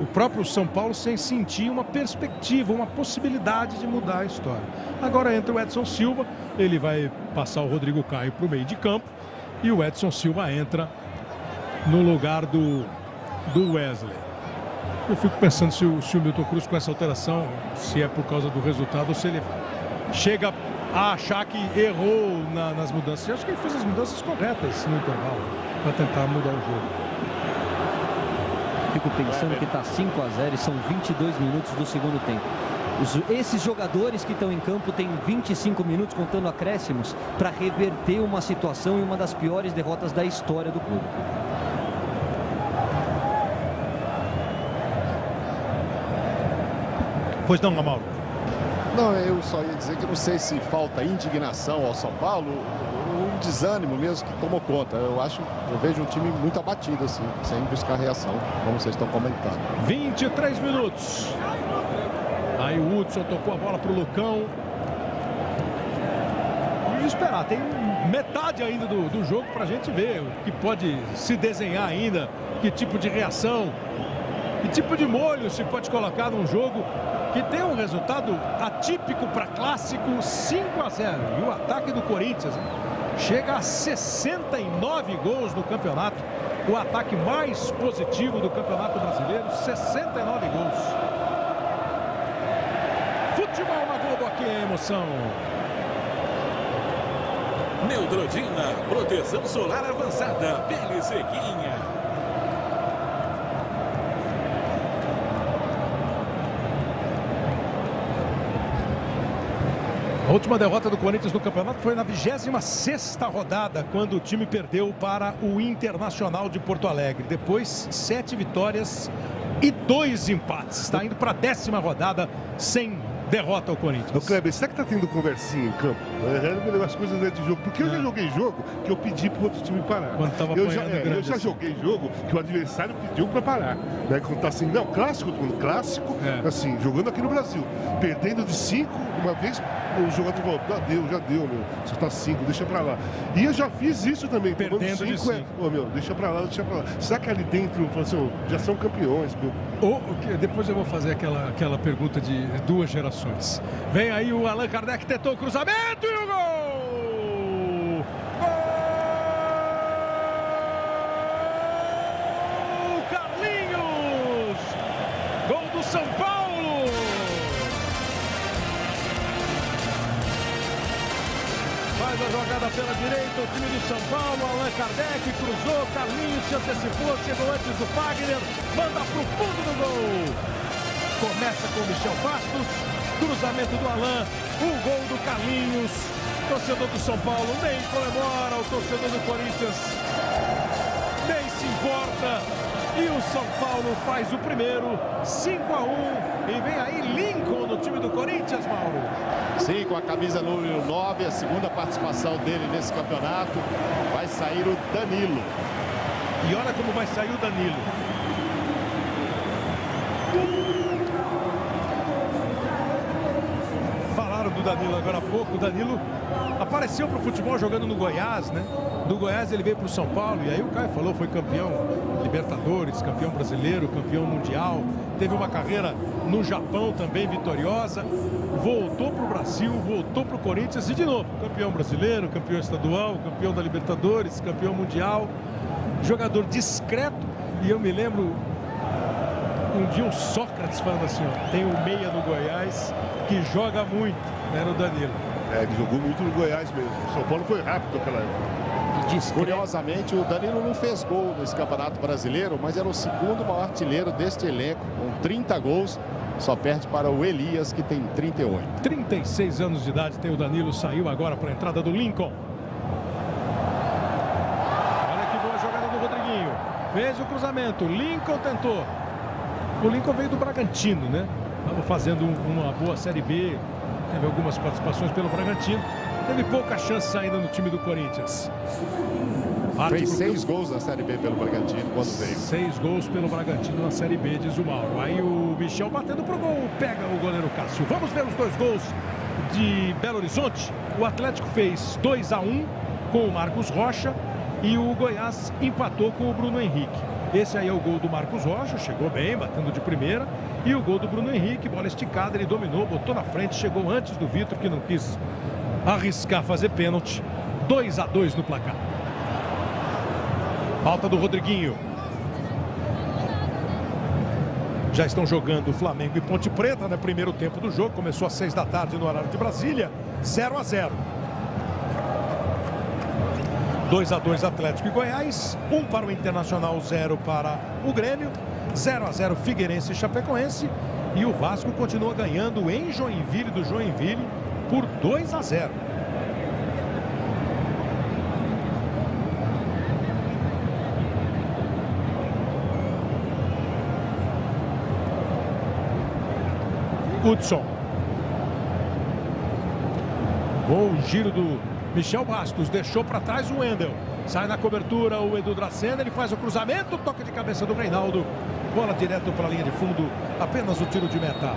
S1: o próprio São Paulo sem sentir uma perspectiva, uma possibilidade de mudar a história. Agora entra o Edson Silva, ele vai passar o Rodrigo Caio para o meio de campo e o Edson Silva entra no lugar do Wesley. Eu fico pensando se o Milton Cruz com essa alteração, se é por causa do resultado ou se ele chega a achar que errou nas mudanças. Eu acho que ele fez as mudanças corretas no intervalo para tentar mudar o jogo.
S7: Fico pensando que está 5-0 e são 22 minutos do segundo tempo. Esses jogadores que estão em campo têm 25 minutos, contando acréscimos, para reverter uma situação e uma das piores derrotas da história do clube.
S1: Pois não, Amauro?
S2: Não, eu só ia dizer que não sei se falta indignação ao São Paulo, um desânimo mesmo que tomou conta. Eu vejo um time muito abatido, assim, sem buscar reação, como vocês estão comentando.
S1: 23 minutos. Aí o Hudson tocou a bola para o Lucão. E esperar, tem metade ainda do jogo para a gente ver o que pode se desenhar ainda, que tipo de reação, que tipo de molho se pode colocar num jogo que tem um resultado atípico para clássico, 5-0. E o ataque do Corinthians, hein? chega a 69 gols no campeonato. O ataque mais positivo do Campeonato Brasileiro, 69 gols. Futebol na Globo, aqui é emoção.
S6: Neutrodina, proteção solar avançada, pele sequinha.
S1: A última derrota do Corinthians no campeonato foi na 26ª rodada, quando o time perdeu para o Internacional de Porto Alegre. Depois, 7 vitórias e 2 empates. Está indo para a 10ª rodada sem derrota ao Corinthians.
S5: Ô Kleber, será que tá tendo conversinha em campo? As coisas não é de jogo. Porque eu já joguei jogo que eu pedi pro outro time parar.
S1: Quando tava
S5: eu já joguei jogo que o adversário pediu para parar. Né? Quando tá assim, não, clássico, assim, jogando aqui no Brasil. Perdendo de 5, uma vez o jogador falou, já deu, meu. Você tá 5, deixa pra lá. E eu já fiz isso também.
S1: Perdendo de 5.
S5: Deixa pra lá. Será que ali dentro, assim, já são campeões, meu?
S1: Depois eu vou fazer aquela pergunta de 2 gerações. Vem aí o Allan Kardec, tentou o cruzamento e o gol! Gol! Carlinhos! Gol do São Paulo! Faz a jogada pela direita, o time do São Paulo, Allan Kardec cruzou, Carlinhos se antecipou, chegou antes do Fagner, manda pro fundo do gol. Começa com o Michel Bastos, cruzamento do Allan, o gol do Carlinhos. Torcedor do São Paulo nem comemora, o torcedor do Corinthians nem se importa. E o São Paulo faz o primeiro, 5-1. E vem aí Lincoln no time do Corinthians, Mauro.
S2: Sim, com a camisa número 9, a segunda participação dele nesse campeonato. Vai sair o Danilo.
S1: E olha como vai sair o Danilo. Falaram do Danilo agora há pouco. O Danilo apareceu para o futebol jogando no Goiás, né? Do Goiás ele veio para o São Paulo. E aí o Caio falou, foi campeão Libertadores, campeão brasileiro, campeão mundial. Teve uma carreira no Japão também vitoriosa. Voltou para o Brasil, voltou para o Corinthians e de novo, campeão brasileiro, campeão estadual, campeão da Libertadores, campeão mundial. Jogador discreto. E eu me lembro um dia o Sócrates falando assim, ó, tem um meia no Goiás que joga muito, né, no Danilo.
S5: Ele jogou muito no Goiás mesmo. O São Paulo foi rápido naquela época.
S2: Curiosamente, o Danilo não fez gol nesse Campeonato Brasileiro, mas era o segundo maior artilheiro deste elenco, com 30 gols. Só perde para o Elias, que tem 38.
S1: 36 anos de idade tem o Danilo, saiu agora para a entrada do Lincoln. Olha que boa jogada do Rodriguinho. Fez o cruzamento, Lincoln tentou. O Lincoln veio do Bragantino, né? Estava fazendo uma boa Série B, teve algumas participações pelo Bragantino. Teve pouca chance ainda no time do Corinthians.
S2: Fez 6 gols na Série B pelo Bragantino quando veio.
S1: 6 gols pelo Bragantino na Série B, diz o Mauro. Aí o Michel batendo pro gol, pega o goleiro Cássio. Vamos ver os 2 gols de Belo Horizonte. O Atlético fez 2-1 com o Marcos Rocha e o Goiás empatou com o Bruno Henrique. Esse aí é o gol do Marcos Rocha, chegou bem, batendo de primeira. E o gol do Bruno Henrique, bola esticada, ele dominou, botou na frente, chegou antes do Vitor, que não quis arriscar fazer pênalti. 2-2 no placar. Falta do Rodriguinho. Já estão jogando Flamengo e Ponte Preta, no primeiro tempo do jogo. Começou às 6 da tarde no horário de Brasília. 0-0. 2-2 Atlético e Goiás. 1 para o Internacional, 0 para o Grêmio. 0-0 Figueirense e Chapecoense. E o Vasco continua ganhando em Joinville, do Joinville, por 2-0. Hudson. Bom giro do Michel Bastos. Deixou para trás o Wendel. Sai na cobertura o Edu Dracena. Ele faz o cruzamento. Toque de cabeça do Reinaldo. Bola direto para a linha de fundo. Apenas o tiro de meta.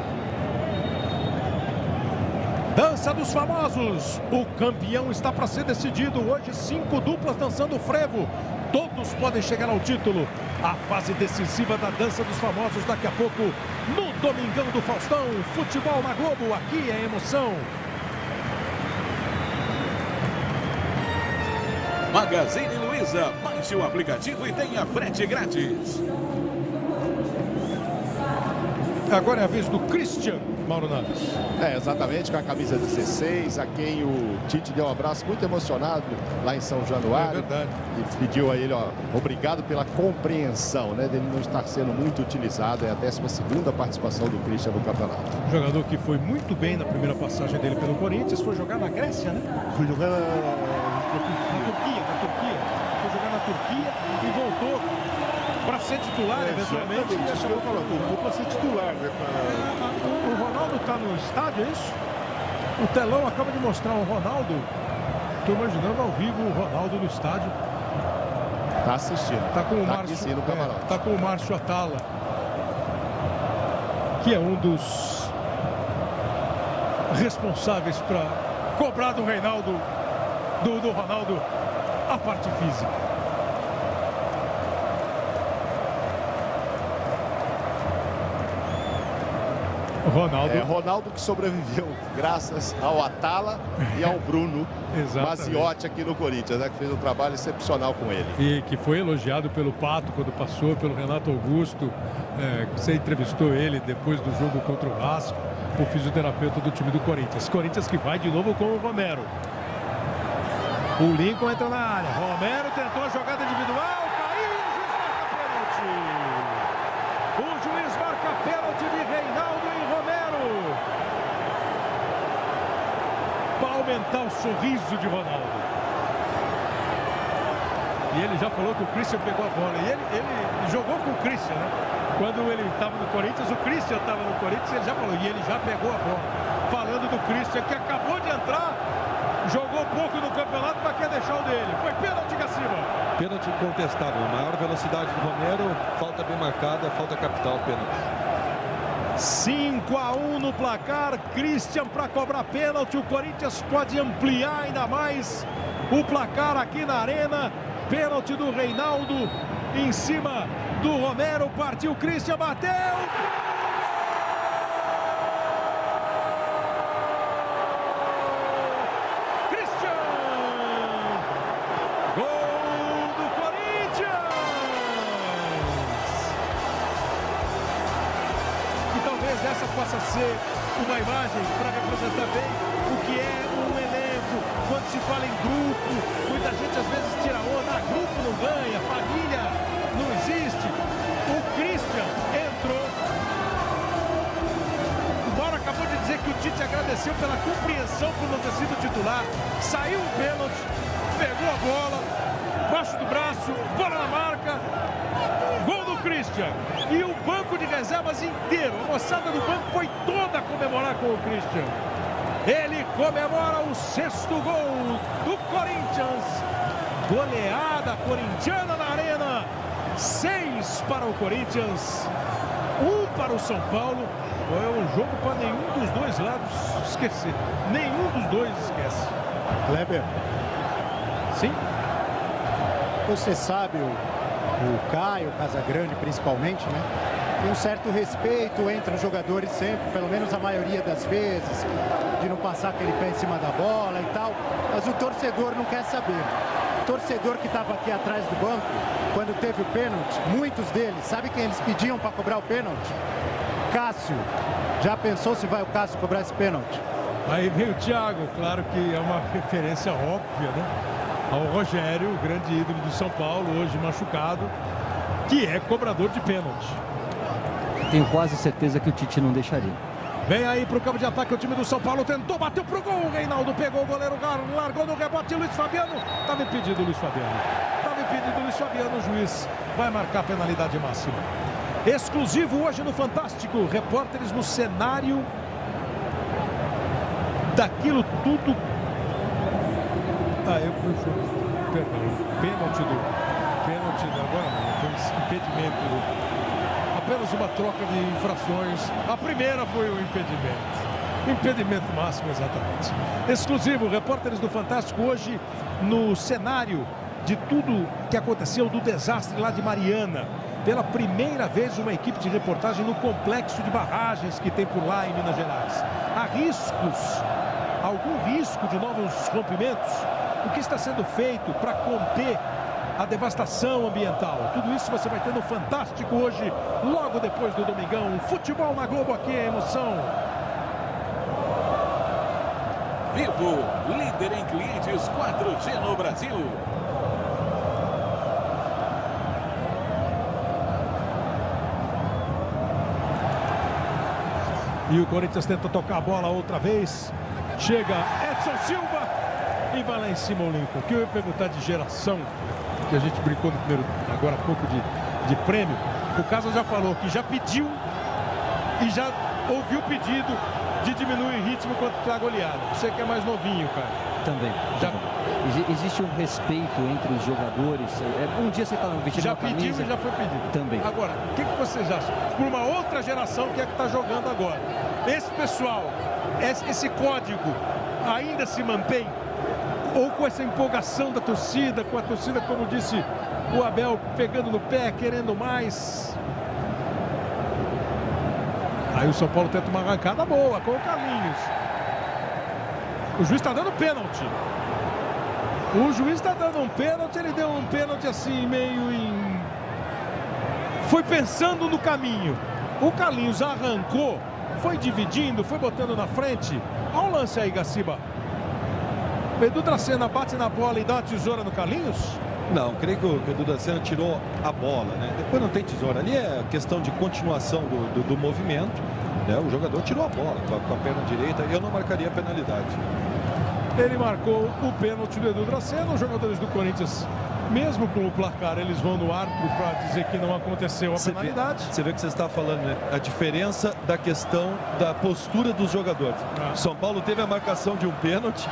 S1: Dança dos famosos. O campeão está para ser decidido. Hoje 5 duplas dançando frevo. Todos podem chegar ao título. A fase decisiva da dança dos famosos daqui a pouco no Domingão do Faustão. Futebol na Globo, aqui é emoção.
S6: Magazine Luiza. Baixe o aplicativo e tenha frete grátis.
S1: Agora é a vez do Christian, Mauro Naves.
S2: Exatamente, com a camisa 16, a quem o Tite deu um abraço muito emocionado lá em São Januário.
S1: É verdade.
S2: E pediu a ele, obrigado pela compreensão, né, dele não estar sendo muito utilizado. É a 12ª participação do Christian no campeonato.
S1: Jogador que foi muito bem na primeira passagem dele pelo Corinthians, foi jogar na Grécia, né?
S5: Foi jogar
S1: Na Turquia. Foi jogar na Turquia e voltou para ser titular, eventualmente.
S5: Exatamente, isso que eu falo, voltou para ser titular, né?
S1: O Ronaldo está no estádio, é isso? O telão acaba de mostrar o Ronaldo. Estou imaginando ao vivo o Ronaldo no estádio.
S2: Tá assistindo.
S1: Tá com o
S2: Tá
S1: Márcio.
S2: aqui sim, no camarote.
S1: Tá com o Márcio Atala, que é um dos responsáveis para cobrar do Reinaldo, do Ronaldo, a parte física.
S2: Ronaldo que sobreviveu graças ao Atala e ao Bruno Maziotti aqui no Corinthians, né, que fez um trabalho excepcional com ele.
S1: E que foi elogiado pelo Pato quando passou, pelo Renato Augusto, que você entrevistou ele depois do jogo contra o Vasco, o fisioterapeuta do time do Corinthians. Corinthians que vai de novo com o Romero. O Lincoln entra na área. Romero tentou a jogada individual, caiu, o juiz marca pênalti de Reinaldo e Romero. Para aumentar o sorriso de Ronaldo. E ele já falou que o Christian pegou a bola. E ele jogou com o Christian, né? Quando ele estava no Corinthians, o Christian estava no Corinthians, ele já falou. E ele já pegou a bola. Falando do Christian, que acabou de entrar, jogou pouco no campeonato, mas quer deixar o dele. Foi pênalti, Gaciba.
S3: Pênalti incontestável. Maior velocidade do Romero, falta bem marcada, falta capital, pênalti.
S1: 5-1 no placar. Christian para cobrar pênalti. O Corinthians pode ampliar ainda mais o placar aqui na Arena. Pênalti do Reinaldo em cima do Romero. Partiu Christian, bateu. Christian! Gol do Corinthians! E talvez essa possa ser uma imagem para representar bem o que é um elenco. Quando se fala em grupo, muita gente às vezes tira onda, grupo não ganha, família não existe. O Christian entrou. O Mauro acabou de dizer que o Tite agradeceu pela compreensão por não ter sido titular. Saiu o pênalti, pegou a bola, baixo do braço, bola na marca. Gol do Christian. E o banco de reservas inteiro, a moçada do banco foi toda comemorar com o Christian. Ele comemora o 6º gol do Corinthians. Goleada corintiana na Arena. 6 para o Corinthians, 1 para o São Paulo. É um jogo para nenhum dos dois lados esquecer. Nenhum dos dois esquece.
S4: Kleber.
S1: Sim.
S4: Você sabe, o Caio Casagrande principalmente, né? Tem um certo respeito entre os jogadores sempre, pelo menos a maioria das vezes, de não passar aquele pé em cima da bola e tal. Mas o torcedor não quer saber. O torcedor que estava aqui atrás do banco, quando teve o pênalti, muitos deles, sabe quem eles pediam para cobrar o pênalti? Cássio. Já pensou se vai o Cássio cobrar esse pênalti?
S1: Aí vem o Thiago, claro que é uma referência óbvia, né? Ao Rogério, o grande ídolo do São Paulo, hoje machucado, que é cobrador de pênalti.
S7: Tenho quase certeza que o Tite não deixaria.
S1: Vem aí pro campo de ataque o time do São Paulo, tentou, bateu pro gol, o Reinaldo pegou o goleiro, largou no rebote, Luiz Fabiano, estava impedido o Luiz Fabiano. Estava impedido o Luiz Fabiano, o juiz vai marcar a penalidade máxima. Exclusivo hoje no Fantástico, repórteres no cenário daquilo tudo. Pênalti agora não, foi impedimento. Apenas uma troca de infrações. A primeira foi o impedimento. Impedimento máximo, exatamente. Exclusivo, repórteres do Fantástico hoje no cenário de tudo que aconteceu do desastre lá de Mariana. Pela primeira vez uma equipe de reportagem no complexo de barragens que tem por lá em Minas Gerais. Há riscos, algum risco de novos rompimentos? o que está sendo feito para conter a devastação ambiental. Tudo isso você vai ter no Fantástico hoje, logo depois do Domingão. Futebol na Globo, aqui é emoção.
S6: Vivo, líder em clientes 4G no Brasil.
S1: E o Corinthians tenta tocar a bola outra vez. Chega Edson Silva e vai lá em cima o Lincoln. Que eu ia perguntar de geração, que a gente brincou no primeiro, agora há pouco de prêmio. O Casa já falou que já pediu e já ouviu o pedido de diminuir o ritmo quando está goleado. Você que é mais novinho, cara.
S7: Também.
S1: Já...
S7: Existe um respeito entre os jogadores. Um dia você está vestindo
S1: já
S7: uma camisa.
S1: pediu e já foi pedido.
S7: Também.
S1: Agora, o que vocês acham? Por uma outra geração que é que está jogando agora. Esse pessoal, esse código ainda se mantém? Ou com essa empolgação da torcida, com a torcida, como disse o Abel, pegando no pé, querendo mais? Aí o São Paulo tenta uma arrancada boa com o Carlinhos. O juiz está dando pênalti. O juiz está dando um pênalti, ele deu um pênalti assim, meio em... Foi pensando no caminho. O Carlinhos arrancou, foi dividindo, foi botando na frente. Olha o lance aí, Gaciba. O Edu Dracena bate na bola e dá uma tesoura no Carlinhos?
S3: Não, creio que o Edu Dracena tirou a bola, né? Depois não tem tesoura. Ali é questão de continuação do movimento, né? O jogador tirou a bola com a perna direita. Eu não marcaria a penalidade.
S1: Ele marcou o pênalti do Edu Dracena. Os jogadores do Corinthians, mesmo com o placar, eles vão no árbitro para dizer que não aconteceu a penalidade.
S3: Você vê que você está falando, né? A diferença da questão da postura dos jogadores. São Paulo teve a marcação de um pênalti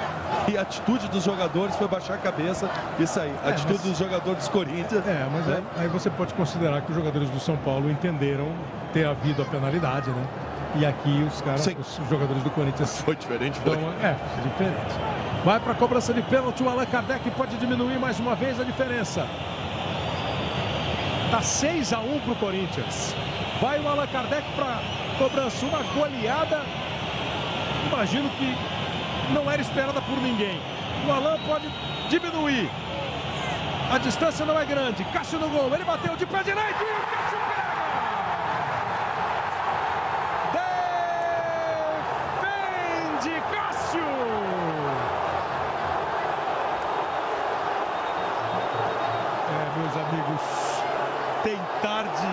S3: e a atitude dos jogadores foi baixar a cabeça e sair. A atitude dos jogadores dos Corinthians.
S1: Mas
S3: né?
S1: aí você pode considerar que os jogadores do São Paulo entenderam ter havido a penalidade, né? E aqui os caras, os jogadores do Corinthians...
S3: Foi diferente,
S1: foi? Diferente. Vai para a cobrança de pênalti, o Allan Kardec pode diminuir mais uma vez a diferença. Tá 6-1 para o Corinthians. Vai o Allan Kardec para cobrança, uma goleada. Imagino que não era esperada por ninguém. O Allan pode diminuir. A distância não é grande. Cássio no gol, ele bateu de pé direito e o Cássio pega! Defende Cássio! Meus amigos, tem tarde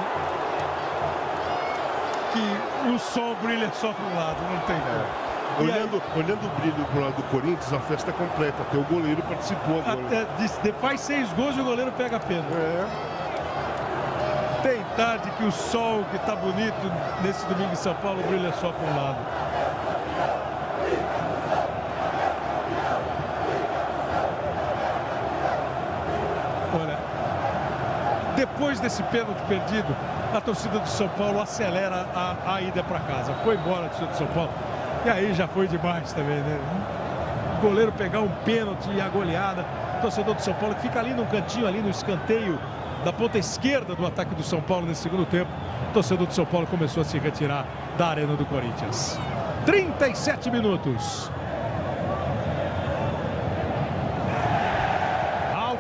S1: que o sol brilha só para um lado, não tem como.
S5: Olhando o brilho pro lado do Corinthians, a festa é completa. Até o goleiro participou agora.
S1: Faz 6 gols e o goleiro pega a pena. Tem tarde que o sol que está bonito nesse domingo em São Paulo brilha só para um lado. Olha, depois desse pênalti perdido, a torcida do São Paulo acelera a ida para casa. Foi embora a torcida do São Paulo. E aí já foi demais também, né? O goleiro pegar um pênalti e a goleada. O torcedor do São Paulo que fica ali no cantinho, ali no escanteio da ponta esquerda do ataque do São Paulo nesse segundo tempo. O torcedor do São Paulo começou a se retirar da arena do Corinthians. 37 minutos. Ralf,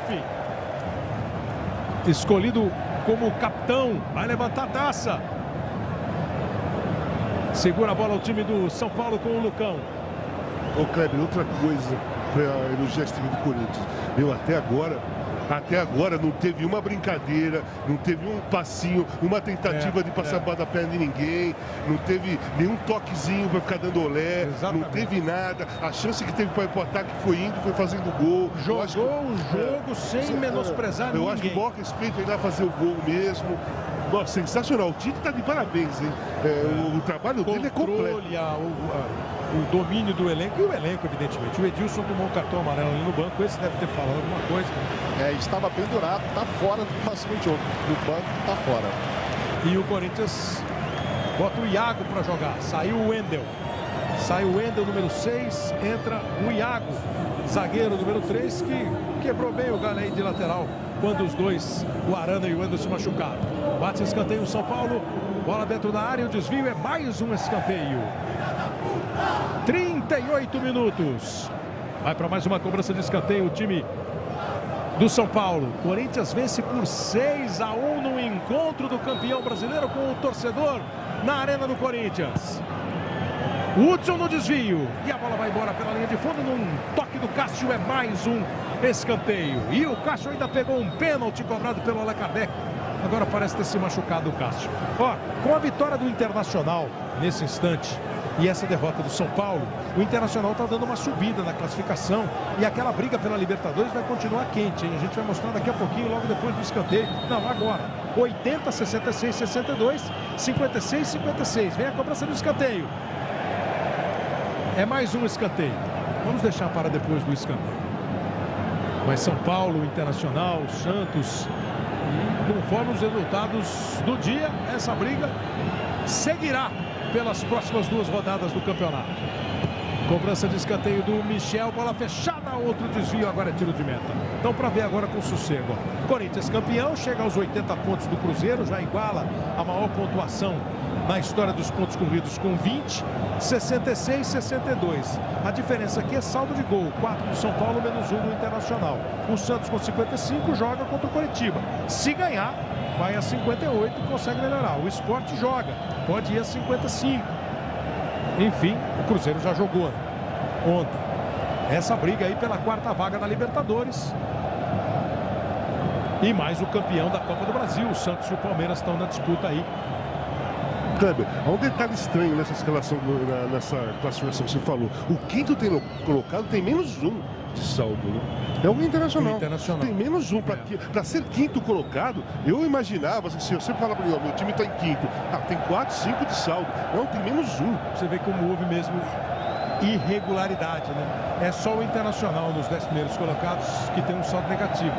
S1: escolhido como capitão, vai levantar a taça. Segura a bola o time do São Paulo com o Lucão.
S5: Ô Kleber, outra coisa para elogiar esse time do Corinthians. Até agora não teve uma brincadeira, não teve um passinho, uma tentativa de passar a bola da perna de ninguém, não teve nenhum toquezinho para ficar dando olé, não teve nada. A chance que teve para ir para o ataque foi indo, foi fazendo gol.
S1: Jogou o jogo sem menosprezar ninguém.
S5: Eu acho que o maior respeito é ir lá fazer o gol mesmo. Nossa, sensacional. O Tite está de parabéns, hein? O trabalho dele é completo.
S1: O domínio do elenco e o elenco, evidentemente. O Edilson tomou um cartão amarelo ali no banco. Esse deve ter falado alguma coisa.
S2: Estava pendurado, está fora do próximo jogo. Do banco, está fora.
S1: E o Corinthians bota o Iago para jogar. Saiu o Wendel. Sai o Wendel, número 6. Entra o Iago, zagueiro número 3, que quebrou bem o galho aí de lateral quando os dois, o Arana e o Wendel, se machucaram. Bate escanteio o São Paulo. Bola dentro da área. O desvio é mais um escanteio. 38 minutos. Vai para mais uma cobrança de escanteio o time do São Paulo. Corinthians vence por 6-1 no encontro do campeão brasileiro com o torcedor na Arena do Corinthians. Hudson no desvio. E a bola vai embora pela linha de fundo. Num toque do Cássio, é mais um escanteio. E o Cássio ainda pegou um pênalti cobrado pelo Allan Kardec. Agora parece ter se machucado o Cássio. Ó, com a vitória do Internacional nesse instante e essa derrota do São Paulo, o Internacional está dando uma subida na classificação e aquela briga pela Libertadores vai continuar quente, hein? A gente vai mostrar daqui a pouquinho, logo depois do escanteio. Não, agora. 80, 66, 62, 56, 56. Vem a cobrança do escanteio. É mais um escanteio. Vamos deixar para depois do escanteio. Mas São Paulo, Internacional, Santos, e conforme os resultados do dia, essa briga seguirá pelas próximas 2 rodadas do campeonato. Cobrança de escanteio do Michel, bola fechada, outro desvio, agora é tiro de meta. Então, para ver agora com sossego. Corinthians campeão, chega aos 80 pontos do Cruzeiro, já iguala a maior pontuação na história dos pontos corridos com 20, 66, 62. A diferença aqui é saldo de gol, 4 do São Paulo, menos 1 do Internacional. O Santos com 55 joga contra o Coritiba. Se ganhar, vai a 58 e consegue melhorar. O Sport joga, pode ir a 55. Enfim, o Cruzeiro já jogou ontem. Essa briga aí pela 4ª vaga da Libertadores. E mais o campeão da Copa do Brasil. O Santos e o Palmeiras estão na disputa aí.
S5: Kleber, há um detalhe estranho nessa escalação, nessa classificação que você falou. O quinto colocado tem menos 1 de saldo, né? É o Internacional. Tem menos 1. Para ser quinto colocado, eu imaginava, assim, se eu sempre falava para mim, meu time está em quinto. Tem 4, 5 de saldo. Não, tem menos 1.
S1: Você vê como houve mesmo irregularidade, né? É só o Internacional nos 10 primeiros colocados que tem um saldo negativo.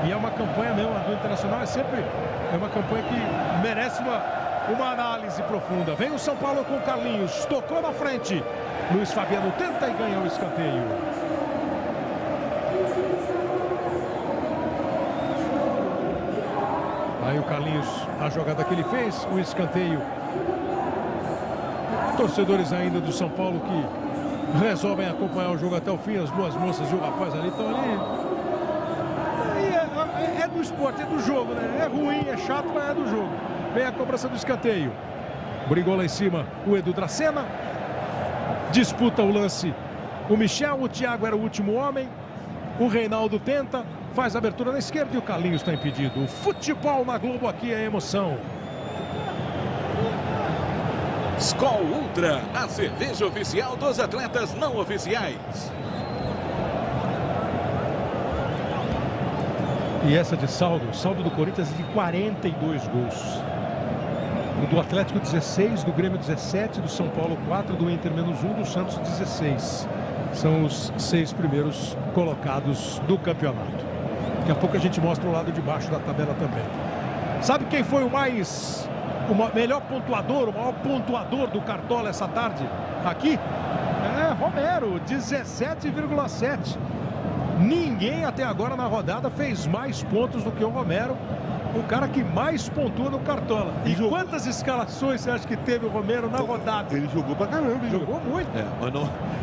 S1: E é uma campanha mesmo, a do Internacional é uma campanha que merece uma análise profunda. Vem o São Paulo com o Carlinhos, tocou na frente. Luiz Fabiano tenta e ganha o escanteio. Aí o Carlinhos, a jogada que ele fez, o escanteio. Torcedores ainda do São Paulo que resolvem acompanhar o jogo até o fim. As 2 moças e o rapaz ali estão ali. É do esporte, é do jogo, né? É ruim, é chato, mas é do jogo. Vem a cobrança do escanteio. Brigou lá em cima o Edu Dracena. Disputa o lance o Michel, o Thiago era o último homem. O Reinaldo tenta, faz a abertura na esquerda e o Carlinhos está impedido. O futebol na Globo aqui é emoção.
S6: Skol Ultra, a cerveja oficial dos atletas não oficiais.
S1: E essa de saldo, o saldo do Corinthians é de 42 gols. O do Atlético 16, do Grêmio 17, do São Paulo 4, do Inter menos 1, do Santos 16. São os 6 primeiros colocados do campeonato. Daqui a pouco a gente mostra o lado de baixo da tabela também. Sabe quem foi o melhor pontuador, o maior pontuador do Cartola essa tarde aqui? É Romero, 17,7. Ninguém até agora na rodada fez mais pontos do que o Romero, o cara que mais pontua no Cartola. E quantas escalações você acha que teve o Romero na rodada?
S5: Ele jogou pra caramba.
S1: Jogou muito.
S3: Mas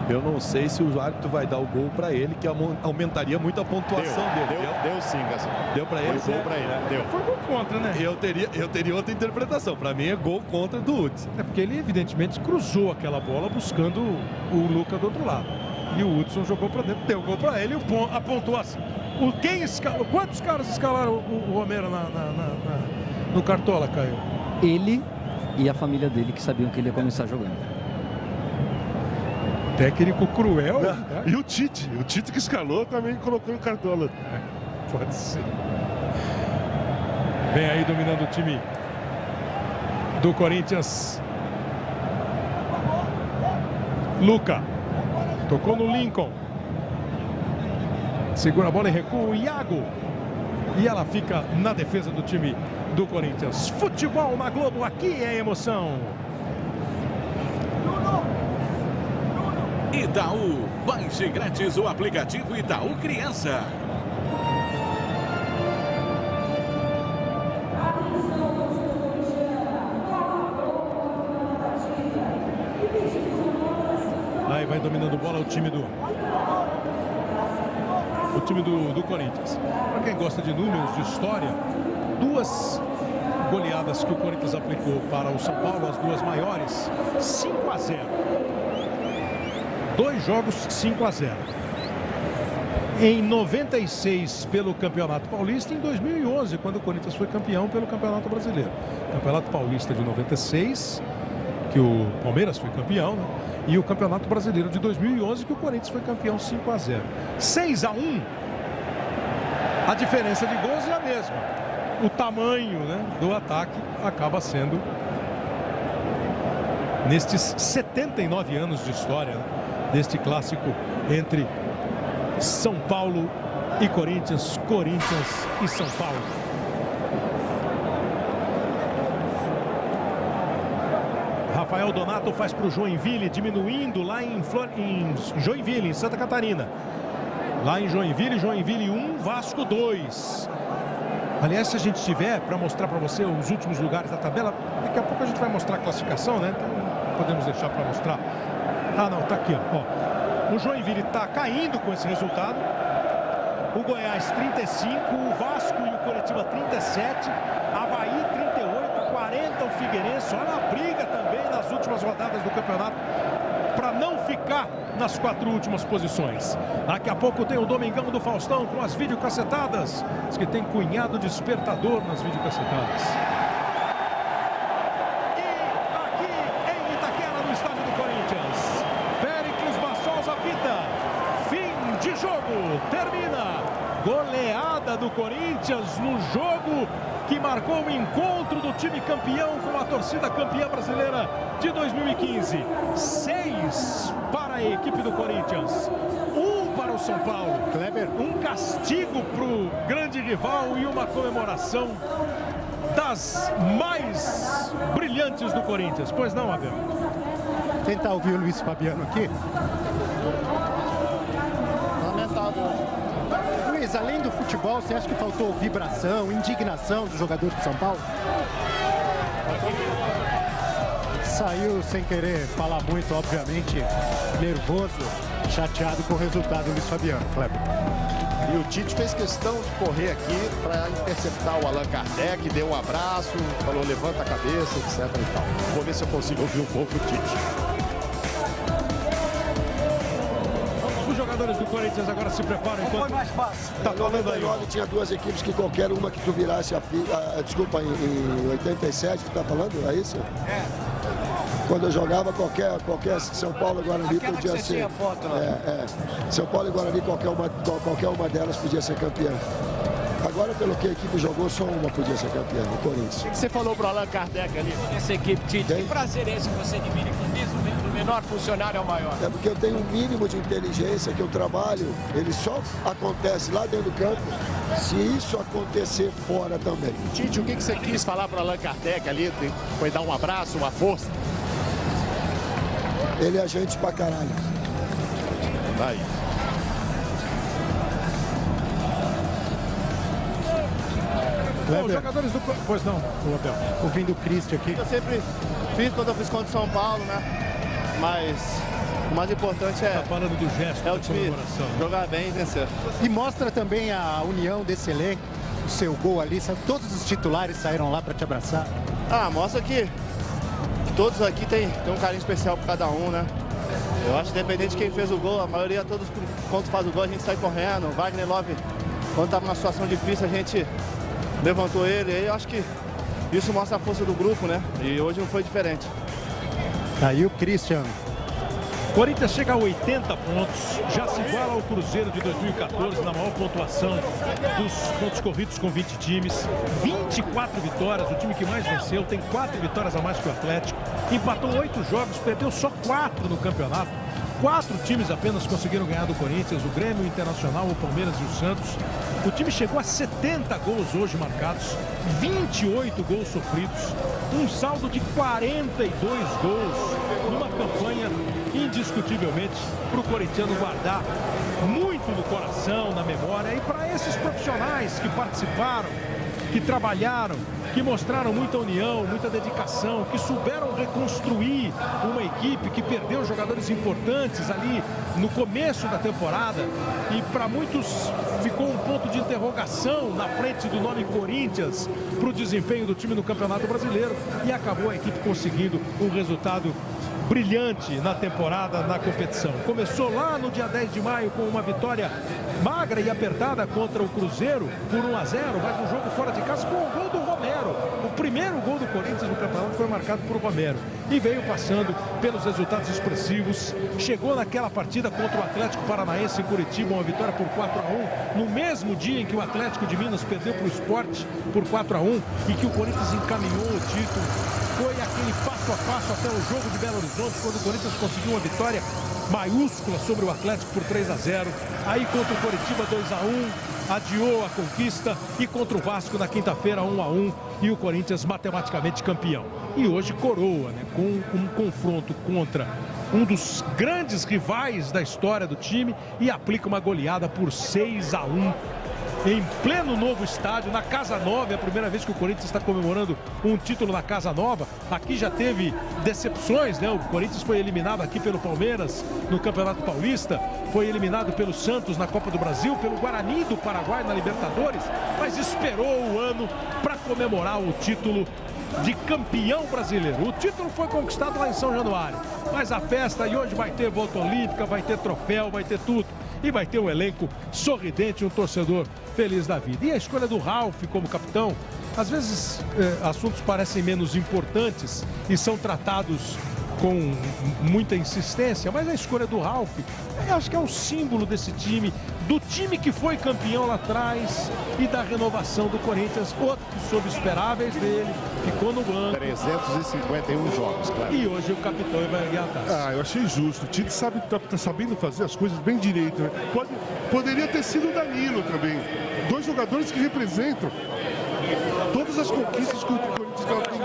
S3: eu não sei se o árbitro vai dar o gol pra ele, que aumentaria muito a pontuação dele.
S2: Deu sim, Gasol.
S3: Deu pra ele?
S2: Foi gol pra ele, né? Deu.
S1: Foi gol contra, né?
S3: Eu teria outra interpretação. Pra mim é gol contra do Hudson.
S1: É porque ele evidentemente cruzou aquela bola buscando o Luca do outro lado. E o Hudson jogou pra dentro, deu gol pra ele, a pontuação. Quantos caras escalaram o Romero no Cartola, Caio?
S7: Ele e a família dele, que sabiam que ele ia começar jogando.
S1: Técnico cruel.
S5: Né? E o Tite que escalou também colocou no Cartola.
S1: Pode ser. Vem aí dominando o time do Corinthians. Luca. Tocou no Lincoln. Segura a bola e recua o Iago. E ela fica na defesa do time do Corinthians. Futebol na Globo, aqui é emoção.
S6: Itaú, baixe grátis o aplicativo Itaú Criança.
S1: Aí vai dominando bola o time do time do Corinthians. Para quem gosta de números, de história, 2 goleadas que o Corinthians aplicou para o São Paulo, as 2 maiores, 5-0. 2 jogos 5-0. Em 96 pelo Campeonato Paulista, em 2011, quando o Corinthians foi campeão pelo Campeonato Brasileiro. Campeonato Paulista de 96, que o Palmeiras foi campeão, né? E o Campeonato Brasileiro de 2011, que o Corinthians foi campeão 5-0. 6-1, a diferença de gols é a mesma. O tamanho, né, do ataque acaba sendo, nestes 79 anos de história, né, deste clássico entre São Paulo e Corinthians, Corinthians e São Paulo. Rafael Donato faz para o Joinville, diminuindo lá em Joinville, em Santa Catarina. Lá em Joinville, Joinville 1, Vasco 2. Aliás, se a gente tiver para mostrar para você os últimos lugares da tabela, daqui a pouco a gente vai mostrar a classificação, né? Então podemos deixar para mostrar. Ah, não, tá aqui, ó. O Joinville está caindo com esse resultado. O Goiás 35, o Vasco e o Coritiba 37, Avaí 38, 40 o Figueirense. Olha a briga também nas últimas rodadas do campeonato para não ficar nas 4 últimas posições. Daqui a pouco tem o Domingão do Faustão com as videocassetadas. Diz que tem cunhado despertador nas videocassetadas. Termina goleada do Corinthians no jogo que marcou o encontro do time campeão com a torcida campeã brasileira de 2015. 6 para a equipe do Corinthians, 1 para o São Paulo. Kleber, um castigo para o grande rival e uma comemoração das mais brilhantes do Corinthians. Pois não, Abel?
S4: Tentar ouvir o Luiz Fabiano aqui. Luiz, além do futebol, você acha que faltou vibração, indignação dos jogadores de São Paulo? Saiu sem querer falar muito, obviamente, nervoso, chateado com o resultado, Luiz Fabiano. Kleber.
S2: E o Tite fez questão de correr aqui para interceptar o Allan Kardec, deu um abraço, falou levanta a cabeça, etc e tal. Vou ver se eu consigo ouvir um pouco o Tite.
S1: Os jogadores do Corinthians agora se preparam enquanto...
S8: Foi mais fácil.
S1: Tá falando aí, ó.
S8: Tinha 2 equipes que qualquer uma que tu virasse desculpa, em 87, tu tá falando? É isso? É. Quando eu jogava, qualquer São Paulo e Guarani
S9: aquela
S8: podia ser.
S9: Tinha foto, né?
S8: São Paulo e Guarani, qualquer uma delas podia ser campeã. Agora, pelo que a equipe jogou, só uma podia ser campeã, o Corinthians.
S2: O que você falou pro Allan Kardec ali?
S9: Essa equipe, Tite, que prazer é esse que você divide com o menor funcionário ao maior?
S8: É porque eu tenho um mínimo de inteligência, que eu trabalho, ele só acontece lá dentro do campo, se isso acontecer fora também.
S2: Tite, o que você quis falar pro Allan Kardec ali? Foi dar um abraço, uma força?
S8: Ele é gente pra caralho.
S2: Vai.
S1: Os jogadores do... Pois não, o Abel.
S4: Ouvindo o Cristian aqui.
S10: Eu sempre fiz quando eu fiz contra o São Paulo, né? Mas o mais importante
S1: Tá falando do gesto,
S10: é o time jogar bem e vencer.
S4: E mostra também a união desse elenco, o seu gol ali, todos os titulares saíram lá para te abraçar.
S10: Mostra que todos aqui tem um carinho especial por cada um, né? Eu acho que independente de quem fez o gol, a maioria, todos quando faz o gol, a gente sai correndo. O Wagner Love, quando estava numa situação difícil, a gente levantou ele. E eu acho que isso mostra a força do grupo, né? E hoje não foi diferente.
S4: Aí o Christian.
S1: Corinthians chega a 80 pontos, já se iguala ao Cruzeiro de 2014 na maior pontuação dos pontos corridos com 20 times. 24 vitórias, o time que mais venceu, tem 4 vitórias a mais que o Atlético. Empatou 8 jogos, perdeu só 4 no campeonato. 4 times apenas conseguiram ganhar do Corinthians, o Grêmio, o Internacional, o Palmeiras e o Santos. O time chegou a 70 gols hoje marcados, 28 gols sofridos, um saldo de 42 gols numa campanha indiscutivelmente para o corintiano guardar muito no coração, na memória. E para esses profissionais que participaram, que trabalharam, que mostraram muita união, muita dedicação, que souberam reconstruir uma equipe que perdeu jogadores importantes ali no começo da temporada. E para muitos ficou um ponto de interrogação na frente do nome Corinthians para o desempenho do time no Campeonato Brasileiro e acabou a equipe conseguindo um resultado brilhante na temporada, na competição. Começou lá no dia 10 de maio com uma vitória magra e apertada contra o Cruzeiro por 1-0, mas um jogo fora de casa com o gol do Romero. O primeiro gol do Corinthians no campeonato foi marcado por Romero e veio passando pelos resultados expressivos. Chegou naquela partida contra o Atlético Paranaense em Curitiba, uma vitória por 4-1, no mesmo dia em que o Atlético de Minas perdeu para o Sport por 4-1 e que o Corinthians encaminhou o título. Foi aquele passo a passo até o jogo de Belo Horizonte, quando o Corinthians conseguiu uma vitória maiúscula sobre o Atlético por 3-0. Aí contra o Coritiba 2-1, adiou a conquista, e contra o Vasco na quinta-feira 1-1, e o Corinthians matematicamente campeão. E hoje coroa, né, com um confronto contra um dos grandes rivais da história do time e aplica uma goleada por 6-1. Em pleno novo estádio, na Casa Nova, é a primeira vez que o Corinthians está comemorando um título na Casa Nova. Aqui já teve decepções, né? O Corinthians foi eliminado aqui pelo Palmeiras no Campeonato Paulista, foi eliminado pelo Santos na Copa do Brasil, pelo Guarani do Paraguai na Libertadores, mas esperou o ano para comemorar o título de campeão brasileiro. O título foi conquistado lá em São Januário, mas a festa, e hoje vai ter volta olímpica, vai ter troféu, vai ter tudo. E vai ter um elenco sorridente, um torcedor feliz da vida. E a escolha do Ralf como capitão, às vezes assuntos parecem menos importantes e são tratados com muita insistência, mas a escolha do Ralf, acho que é um símbolo desse time, do time que foi campeão lá atrás e da renovação do Corinthians, outro que soube esperar a vez dele, ficou no banco.
S2: 351 jogos, claro.
S1: E hoje o capitão vai ganhar a taça.
S5: Eu achei justo. O Tite tá sabendo fazer as coisas bem direito, né? Poderia ter sido o Danilo também. Dois jogadores que representam todas as conquistas que o Corinthians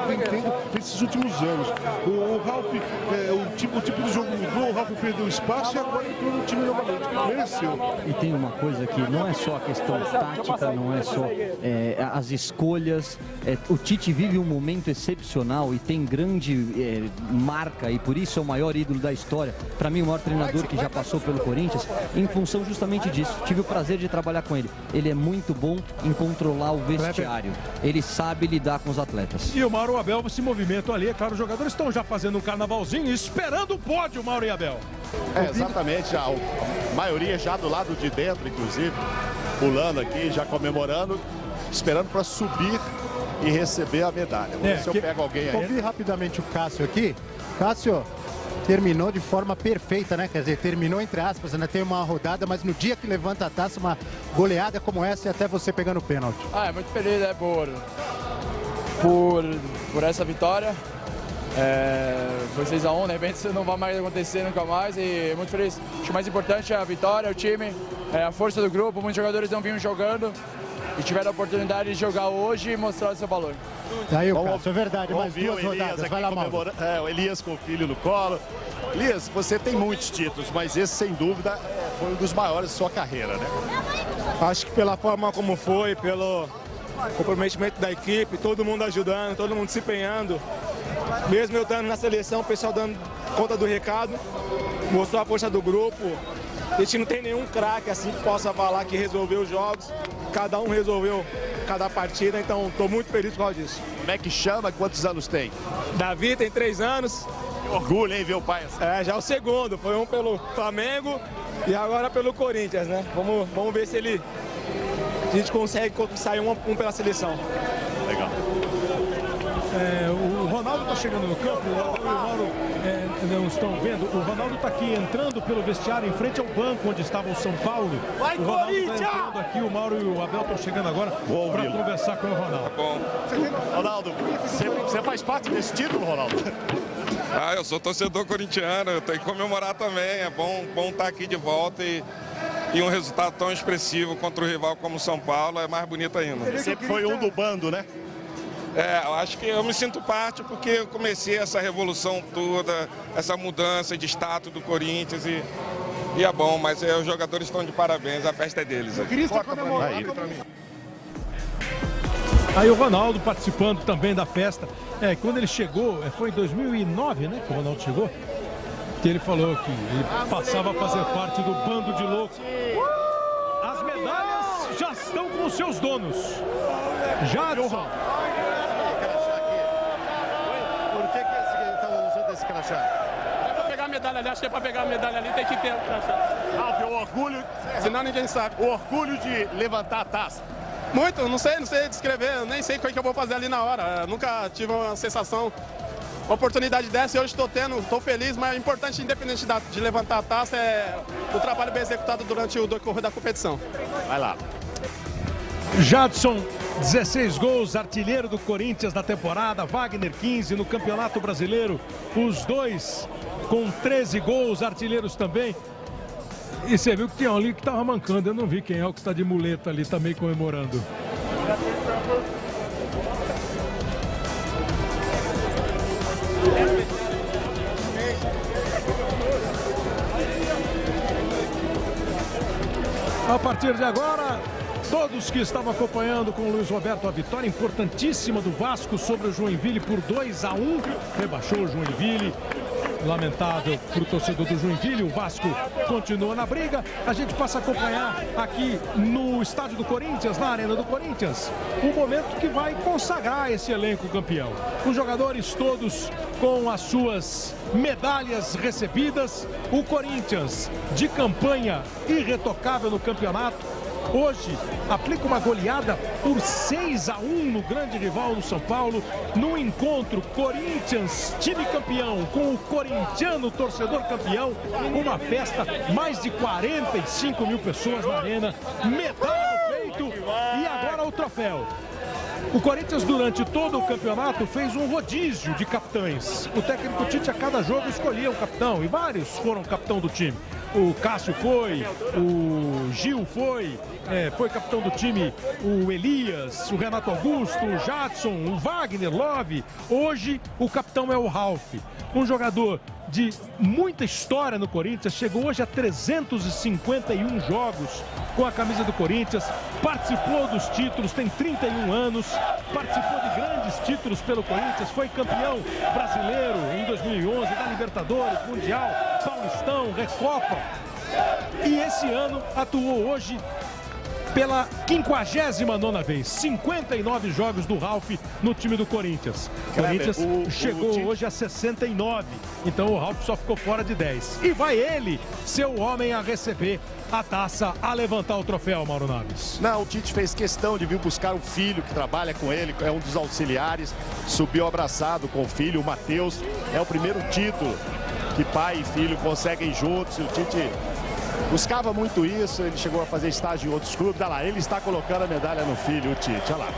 S5: vem tendo nesses últimos anos. O Ralf, o tipo de jogo mudou, o Ralf perdeu espaço e agora entrou no time novamente. Mereceu.
S7: E tem uma coisa que não é só a questão tática, não é só as escolhas. O Tite vive um momento excepcional e tem grande marca, e por isso é o maior ídolo da história. Para mim, o maior treinador que já passou pelo Corinthians, em função justamente disso. Tive o prazer de trabalhar com ele. Ele é muito bom em controlar o vestiário. Ele sabe lidar com os atletas.
S1: E o Mauro e o Abel se movimentam ali. É claro, os jogadores estão já fazendo um carnavalzinho, esperando o pódio, Mauro e Abel.
S2: Exatamente, a maioria já do lado de dentro, inclusive, pulando aqui, já comemorando, esperando para subir e receber a medalha. Vamos ver se eu pego alguém aí.
S4: Ouvi rapidamente o Cássio aqui. Cássio terminou de forma perfeita, né? Quer dizer, terminou entre aspas, né? Tem uma rodada, mas no dia que levanta a taça, uma goleada como essa e até você pegando o pênalti.
S11: É muito feliz, né, por essa vitória. Foi 6-1, de repente isso não vai mais acontecer nunca mais, e muito feliz. Acho que o mais importante é a vitória, o time, a força do grupo. Muitos jogadores não vinham jogando e tiveram a oportunidade de jogar hoje e mostrar o seu valor.
S4: Aí o Cássio, é verdade, mais duas rodadas. Vai lá, Mauro.
S2: O Elias com o filho no colo. Elias, você tem muitos títulos, mas esse, sem dúvida, foi um dos maiores de sua carreira, né?
S12: Acho que pela forma como foi, pelo comprometimento da equipe, todo mundo ajudando, todo mundo se empenhando. Mesmo eu estando na seleção, o pessoal dando conta do recado, mostrou a força do grupo. A gente não tem nenhum craque assim que possa falar que resolveu os jogos. Cada um resolveu cada partida, então estou muito feliz por causa disso.
S2: Como é que chama? Quantos anos tem?
S12: Davi tem 3 anos.
S2: Que orgulho, hein, ver o pai assim.
S12: Já o segundo. Foi um pelo Flamengo e agora pelo Corinthians, né? Vamos ver se a gente consegue sair um pela seleção.
S2: Legal.
S1: O Ronaldo está chegando no campo, o Mauro não estão vendo. O Ronaldo está aqui entrando pelo vestiário em frente ao banco onde estava o São Paulo.
S9: Vai,
S1: o Ronaldo
S9: Corinthians!
S1: Tá entrando aqui, o Mauro e o Abel estão chegando agora para conversar com o Ronaldo.
S13: Tá bom.
S2: Ronaldo, você faz parte desse título, Ronaldo?
S13: Eu sou torcedor corintiano, eu tenho que comemorar também. É bom estar aqui de volta e um resultado tão expressivo contra o rival como o São Paulo é mais bonito ainda.
S2: Sempre foi um do bando, né?
S13: Eu acho que eu me sinto parte porque eu comecei essa revolução toda, essa mudança de status do Corinthians e é bom, mas os jogadores estão de parabéns, a festa é deles.
S1: Aí o Ronaldo participando também da festa. Quando ele chegou, foi em 2009, né, que o Ronaldo chegou, que ele falou que ele passava a fazer parte do bando de loucos. As medalhas estão com os seus donos. Jadson.
S2: Por que estão usando esse crachá?
S14: É pra pegar a medalha ali, acho que é pra pegar a medalha ali, tem que ter o crachá.
S2: Ralf, o orgulho,
S14: senão ninguém sabe.
S2: O orgulho de levantar a taça.
S14: Muito, não sei descrever, eu nem sei o que eu vou fazer ali na hora. Eu nunca tive uma sensação, uma oportunidade dessa e hoje estou feliz, mas o importante, independente de levantar a taça, é o trabalho bem executado durante o decorrer da competição.
S2: Vai lá.
S1: Jadson, 16 gols, artilheiro do Corinthians na temporada. Wagner, 15 no Campeonato Brasileiro. Os dois com 13 gols, artilheiros também. E você viu que tinha um ali que estava mancando. Eu não vi quem é o que está de muleta ali também comemorando. A partir de agora, todos que estavam acompanhando com o Luiz Roberto a vitória importantíssima do Vasco sobre o Joinville por 2-1. Rebaixou o Joinville. Lamentável para o torcedor do Joinville. O Vasco continua na briga. A gente passa a acompanhar aqui no estádio do Corinthians, na Arena do Corinthians, o momento que vai consagrar esse elenco campeão. Os jogadores todos com as suas medalhas recebidas. O Corinthians de campanha irretocável no campeonato. Hoje aplica uma goleada por 6-1 no grande rival do São Paulo, no encontro Corinthians, time campeão, com o corintiano torcedor campeão, uma festa, mais de 45 mil pessoas na arena, medalha no peito e agora o troféu. O Corinthians, durante todo o campeonato, fez um rodízio de capitães. O técnico Tite, a cada jogo, escolhia um capitão, e vários foram capitão do time. O Cássio foi, o Gil foi capitão do time, o Elias, o Renato Augusto, o Jadson, o Wagner, Love. Hoje, o capitão é o Ralf, um jogador de muita história no Corinthians, chegou hoje a 351 jogos com a camisa do Corinthians, participou dos títulos, tem 31 anos, participou de grandes títulos pelo Corinthians, foi campeão brasileiro em 2011, da Libertadores, Mundial, Paulistão, Recopa, e esse ano atuou hoje pela 59ª vez, 59 jogos do Ralf no time do Corinthians. O Corinthians chegou hoje a 69, então o Ralf só ficou fora de 10. E vai ele ser o homem a receber a taça, a levantar o troféu, Mauro Naves.
S2: Não, o Tite fez questão de vir buscar o filho que trabalha com ele, é um dos auxiliares, subiu abraçado com o filho, o Matheus. É o primeiro título que pai e filho conseguem juntos. O Tite buscava muito isso, ele chegou a fazer estágio em outros clubes. Olha lá, ele está colocando a medalha no filho, o Tite, olha lá.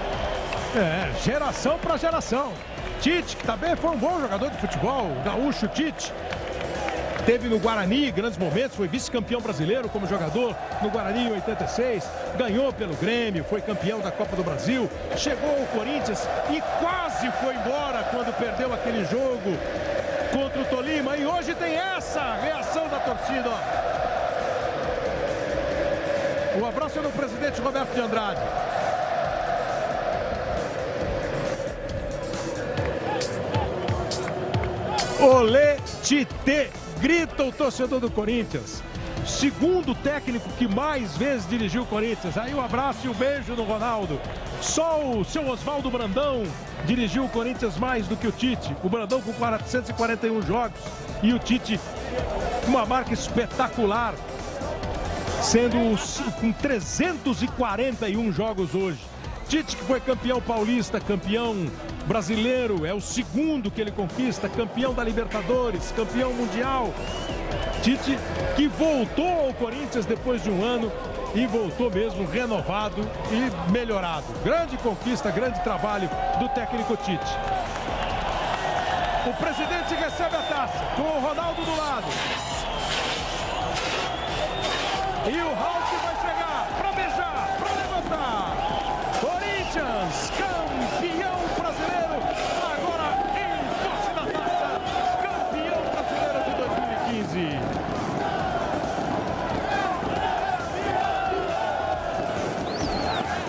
S1: É, geração para geração. Tite, que também foi um bom jogador de futebol, o gaúcho Tite. Teve no Guarani grandes momentos, foi vice-campeão brasileiro como jogador no Guarani em 86, ganhou pelo Grêmio, foi campeão da Copa do Brasil, chegou ao Corinthians e quase foi embora quando perdeu aquele jogo contra o Tolima. E hoje tem essa reação da torcida, ó. O abraço é do presidente Roberto de Andrade. Olê, Tite, grita o torcedor do Corinthians. Segundo técnico que mais vezes dirigiu o Corinthians. Aí o abraço e o beijo no Ronaldo. Só o seu Oswaldo Brandão dirigiu o Corinthians mais do que o Tite. O Brandão com 441 jogos e o Tite uma marca espetacular, sendo com 341 jogos hoje. Tite, que foi campeão paulista, campeão brasileiro, é o segundo que ele conquista, campeão da Libertadores, campeão mundial. Tite, que voltou ao Corinthians depois de um ano e voltou mesmo renovado e melhorado. Grande conquista, grande trabalho do técnico Tite. O presidente recebe a taça, com o Ronaldo do lado. E o Ralf vai chegar para beijar, para levantar. Corinthians, campeão brasileiro, agora em posse da taça, campeão brasileiro de 2015.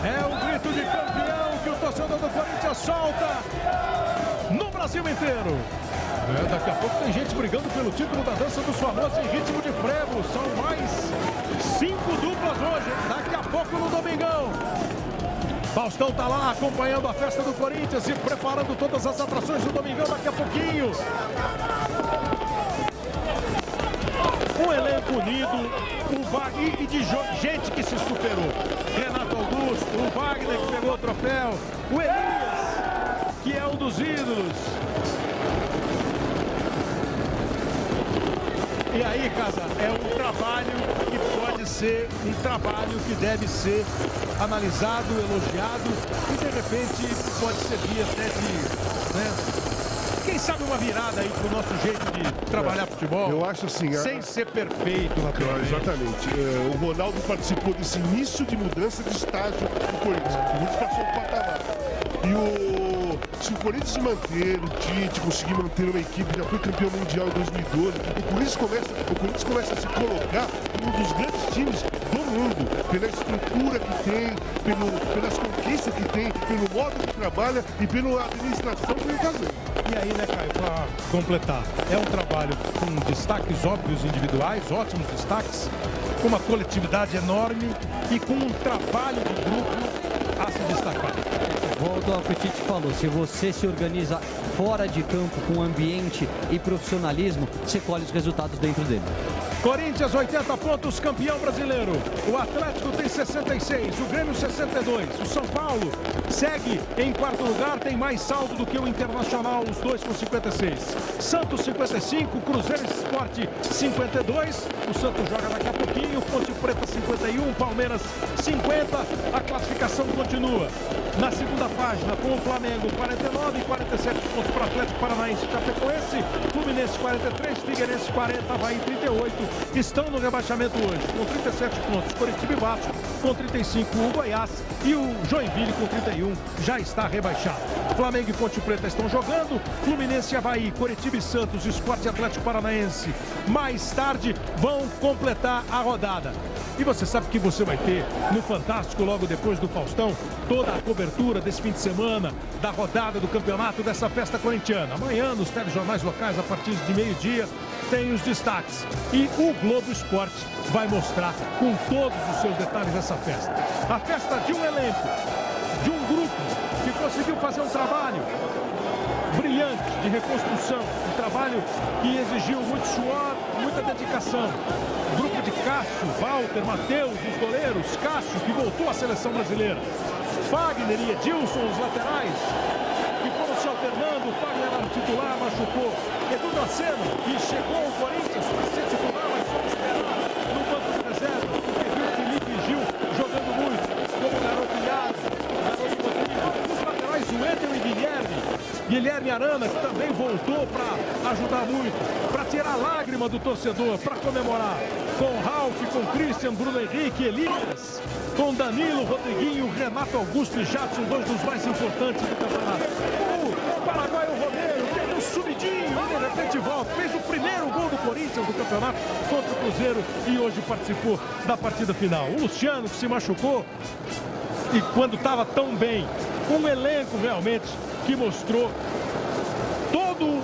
S1: É um grito de campeão que o torcedor do Corinthians solta no Brasil inteiro. Daqui a pouco tem gente brigando pelo título da dança dos famosos em ritmo de frevo. São mais 5 duplas hoje, daqui a pouco no Domingão. Faustão tá lá acompanhando a festa do Corinthians e preparando todas as atrações do Domingão daqui a pouquinho. Um elenco unido, o Wagner e de gente que se superou. Renato Augusto, o Wagner que pegou o troféu, o Elias, que é um dos ídolos. E aí, Casa, é um trabalho que pode ser um trabalho que deve ser analisado, elogiado e de repente pode servir até de, né, quem sabe uma virada aí pro nosso jeito de trabalhar futebol.
S5: Eu acho assim,
S1: sem ser perfeito, naturalmente.
S5: Exatamente. O Ronaldo participou desse início de mudança de estágio do Corinthians. O Corinthians passou um patamar. Se o Corinthians se manter, o Tite conseguir manter uma equipe, já foi campeão mundial em 2012, o Corinthians começa a se colocar como um dos grandes times do mundo, pela estrutura que tem, pelas conquistas que tem, pelo modo que trabalha e pela administração que vem fazendo.
S1: E aí, né, Caio, para completar, é um trabalho com destaques óbvios individuais, ótimos destaques, com uma coletividade enorme e com um trabalho de grupo a se destacar.
S7: Volto ao que o Tite falou, se você se organiza fora de campo com ambiente e profissionalismo, você colhe os resultados dentro dele.
S1: Corinthians 80 pontos, campeão brasileiro. O Atlético tem 66, o Grêmio 62. O São Paulo segue em quarto lugar, tem mais saldo do que o Internacional, os dois com 56. Santos 55, Cruzeiro e Sport 52. O Santos joga daqui a pouquinho, Ponte Preta 51, Palmeiras 50. A classificação continua na segunda página com o Flamengo 49 e 47 pontos para o Atlético Paranaense, Chapecoense, Fluminense 43, Figueirense 40, Avaí 38. Estão no rebaixamento hoje, com 37 pontos, Coritiba e Vasco, com 35, o Goiás e o Joinville com 31, já está rebaixado. Flamengo e Ponte Preta estão jogando, Fluminense e Avaí, Coritiba e Santos, Sport e Atlético Paranaense, mais tarde vão completar a rodada. E você sabe que você vai ter no Fantástico, logo depois do Faustão, toda a cobertura desse fim de semana, da rodada do campeonato, dessa festa corintiana. Amanhã, nos telejornais locais, a partir de meio-dia, tem os destaques. E o Globo Esporte vai mostrar com todos os seus detalhes essa festa. A festa de um elenco, de um grupo que conseguiu fazer um trabalho brilhante de reconstrução, um trabalho que exigiu muito suor, muita dedicação. O grupo de Cássio, Walter, Matheus, os goleiros, Cássio, que voltou à seleção brasileira, Fagner e Edilson, os laterais, que foram se alternando. O Fagner era titular, machucou. Edu Dracena, que chegou ao Corinthians para ser titular, mas foi esperado no banco de reserva, porque viu Felipe Gil jogando muito, como garoto Iago, garoto Rodrigo. Os laterais, o Eder e Guilherme Arana, que também voltou para ajudar muito, para tirar a lágrima do torcedor, para comemorar. Com Ralf, com Christian, Bruno Henrique, Elias, com Danilo, Rodriguinho, Renato Augusto e Jadson, dois dos mais importantes do campeonato. O paraguaio Romero, teve um subidinho e de repente volta. Fez o primeiro gol do Corinthians do campeonato contra o Cruzeiro e hoje participou da partida final. O Luciano, que se machucou e quando estava tão bem, um elenco realmente que mostrou todo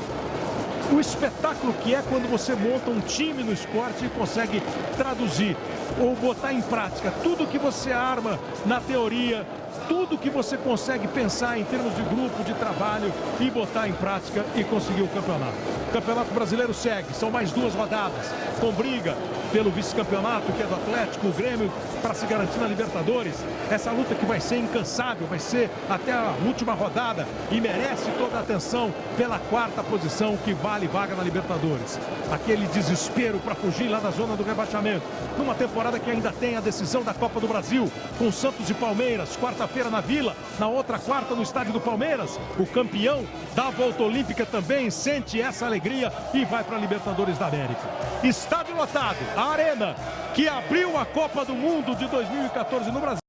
S1: o espetáculo que é quando você monta um time no esporte e consegue traduzir ou botar em prática tudo que você arma na teoria, tudo que você consegue pensar em termos de grupo, de trabalho e botar em prática e conseguir o campeonato. O Campeonato Brasileiro segue, são mais 2 rodadas, com briga pelo vice-campeonato, que é do Atlético, o Grêmio, para se garantir na Libertadores. Essa luta que vai ser incansável, vai ser até a última rodada e merece toda a atenção pela 4ª posição, que vale vaga na Libertadores. Aquele desespero para fugir lá da zona do rebaixamento. Numa temporada que ainda tem a decisão da Copa do Brasil, com Santos e Palmeiras, quarta-feira na Vila, na outra quarta no estádio do Palmeiras. O campeão da volta olímpica também sente essa alegria e vai para a Libertadores da América. Estádio lotado, a Arena, que abriu a Copa do Mundo de 2014 no Brasil.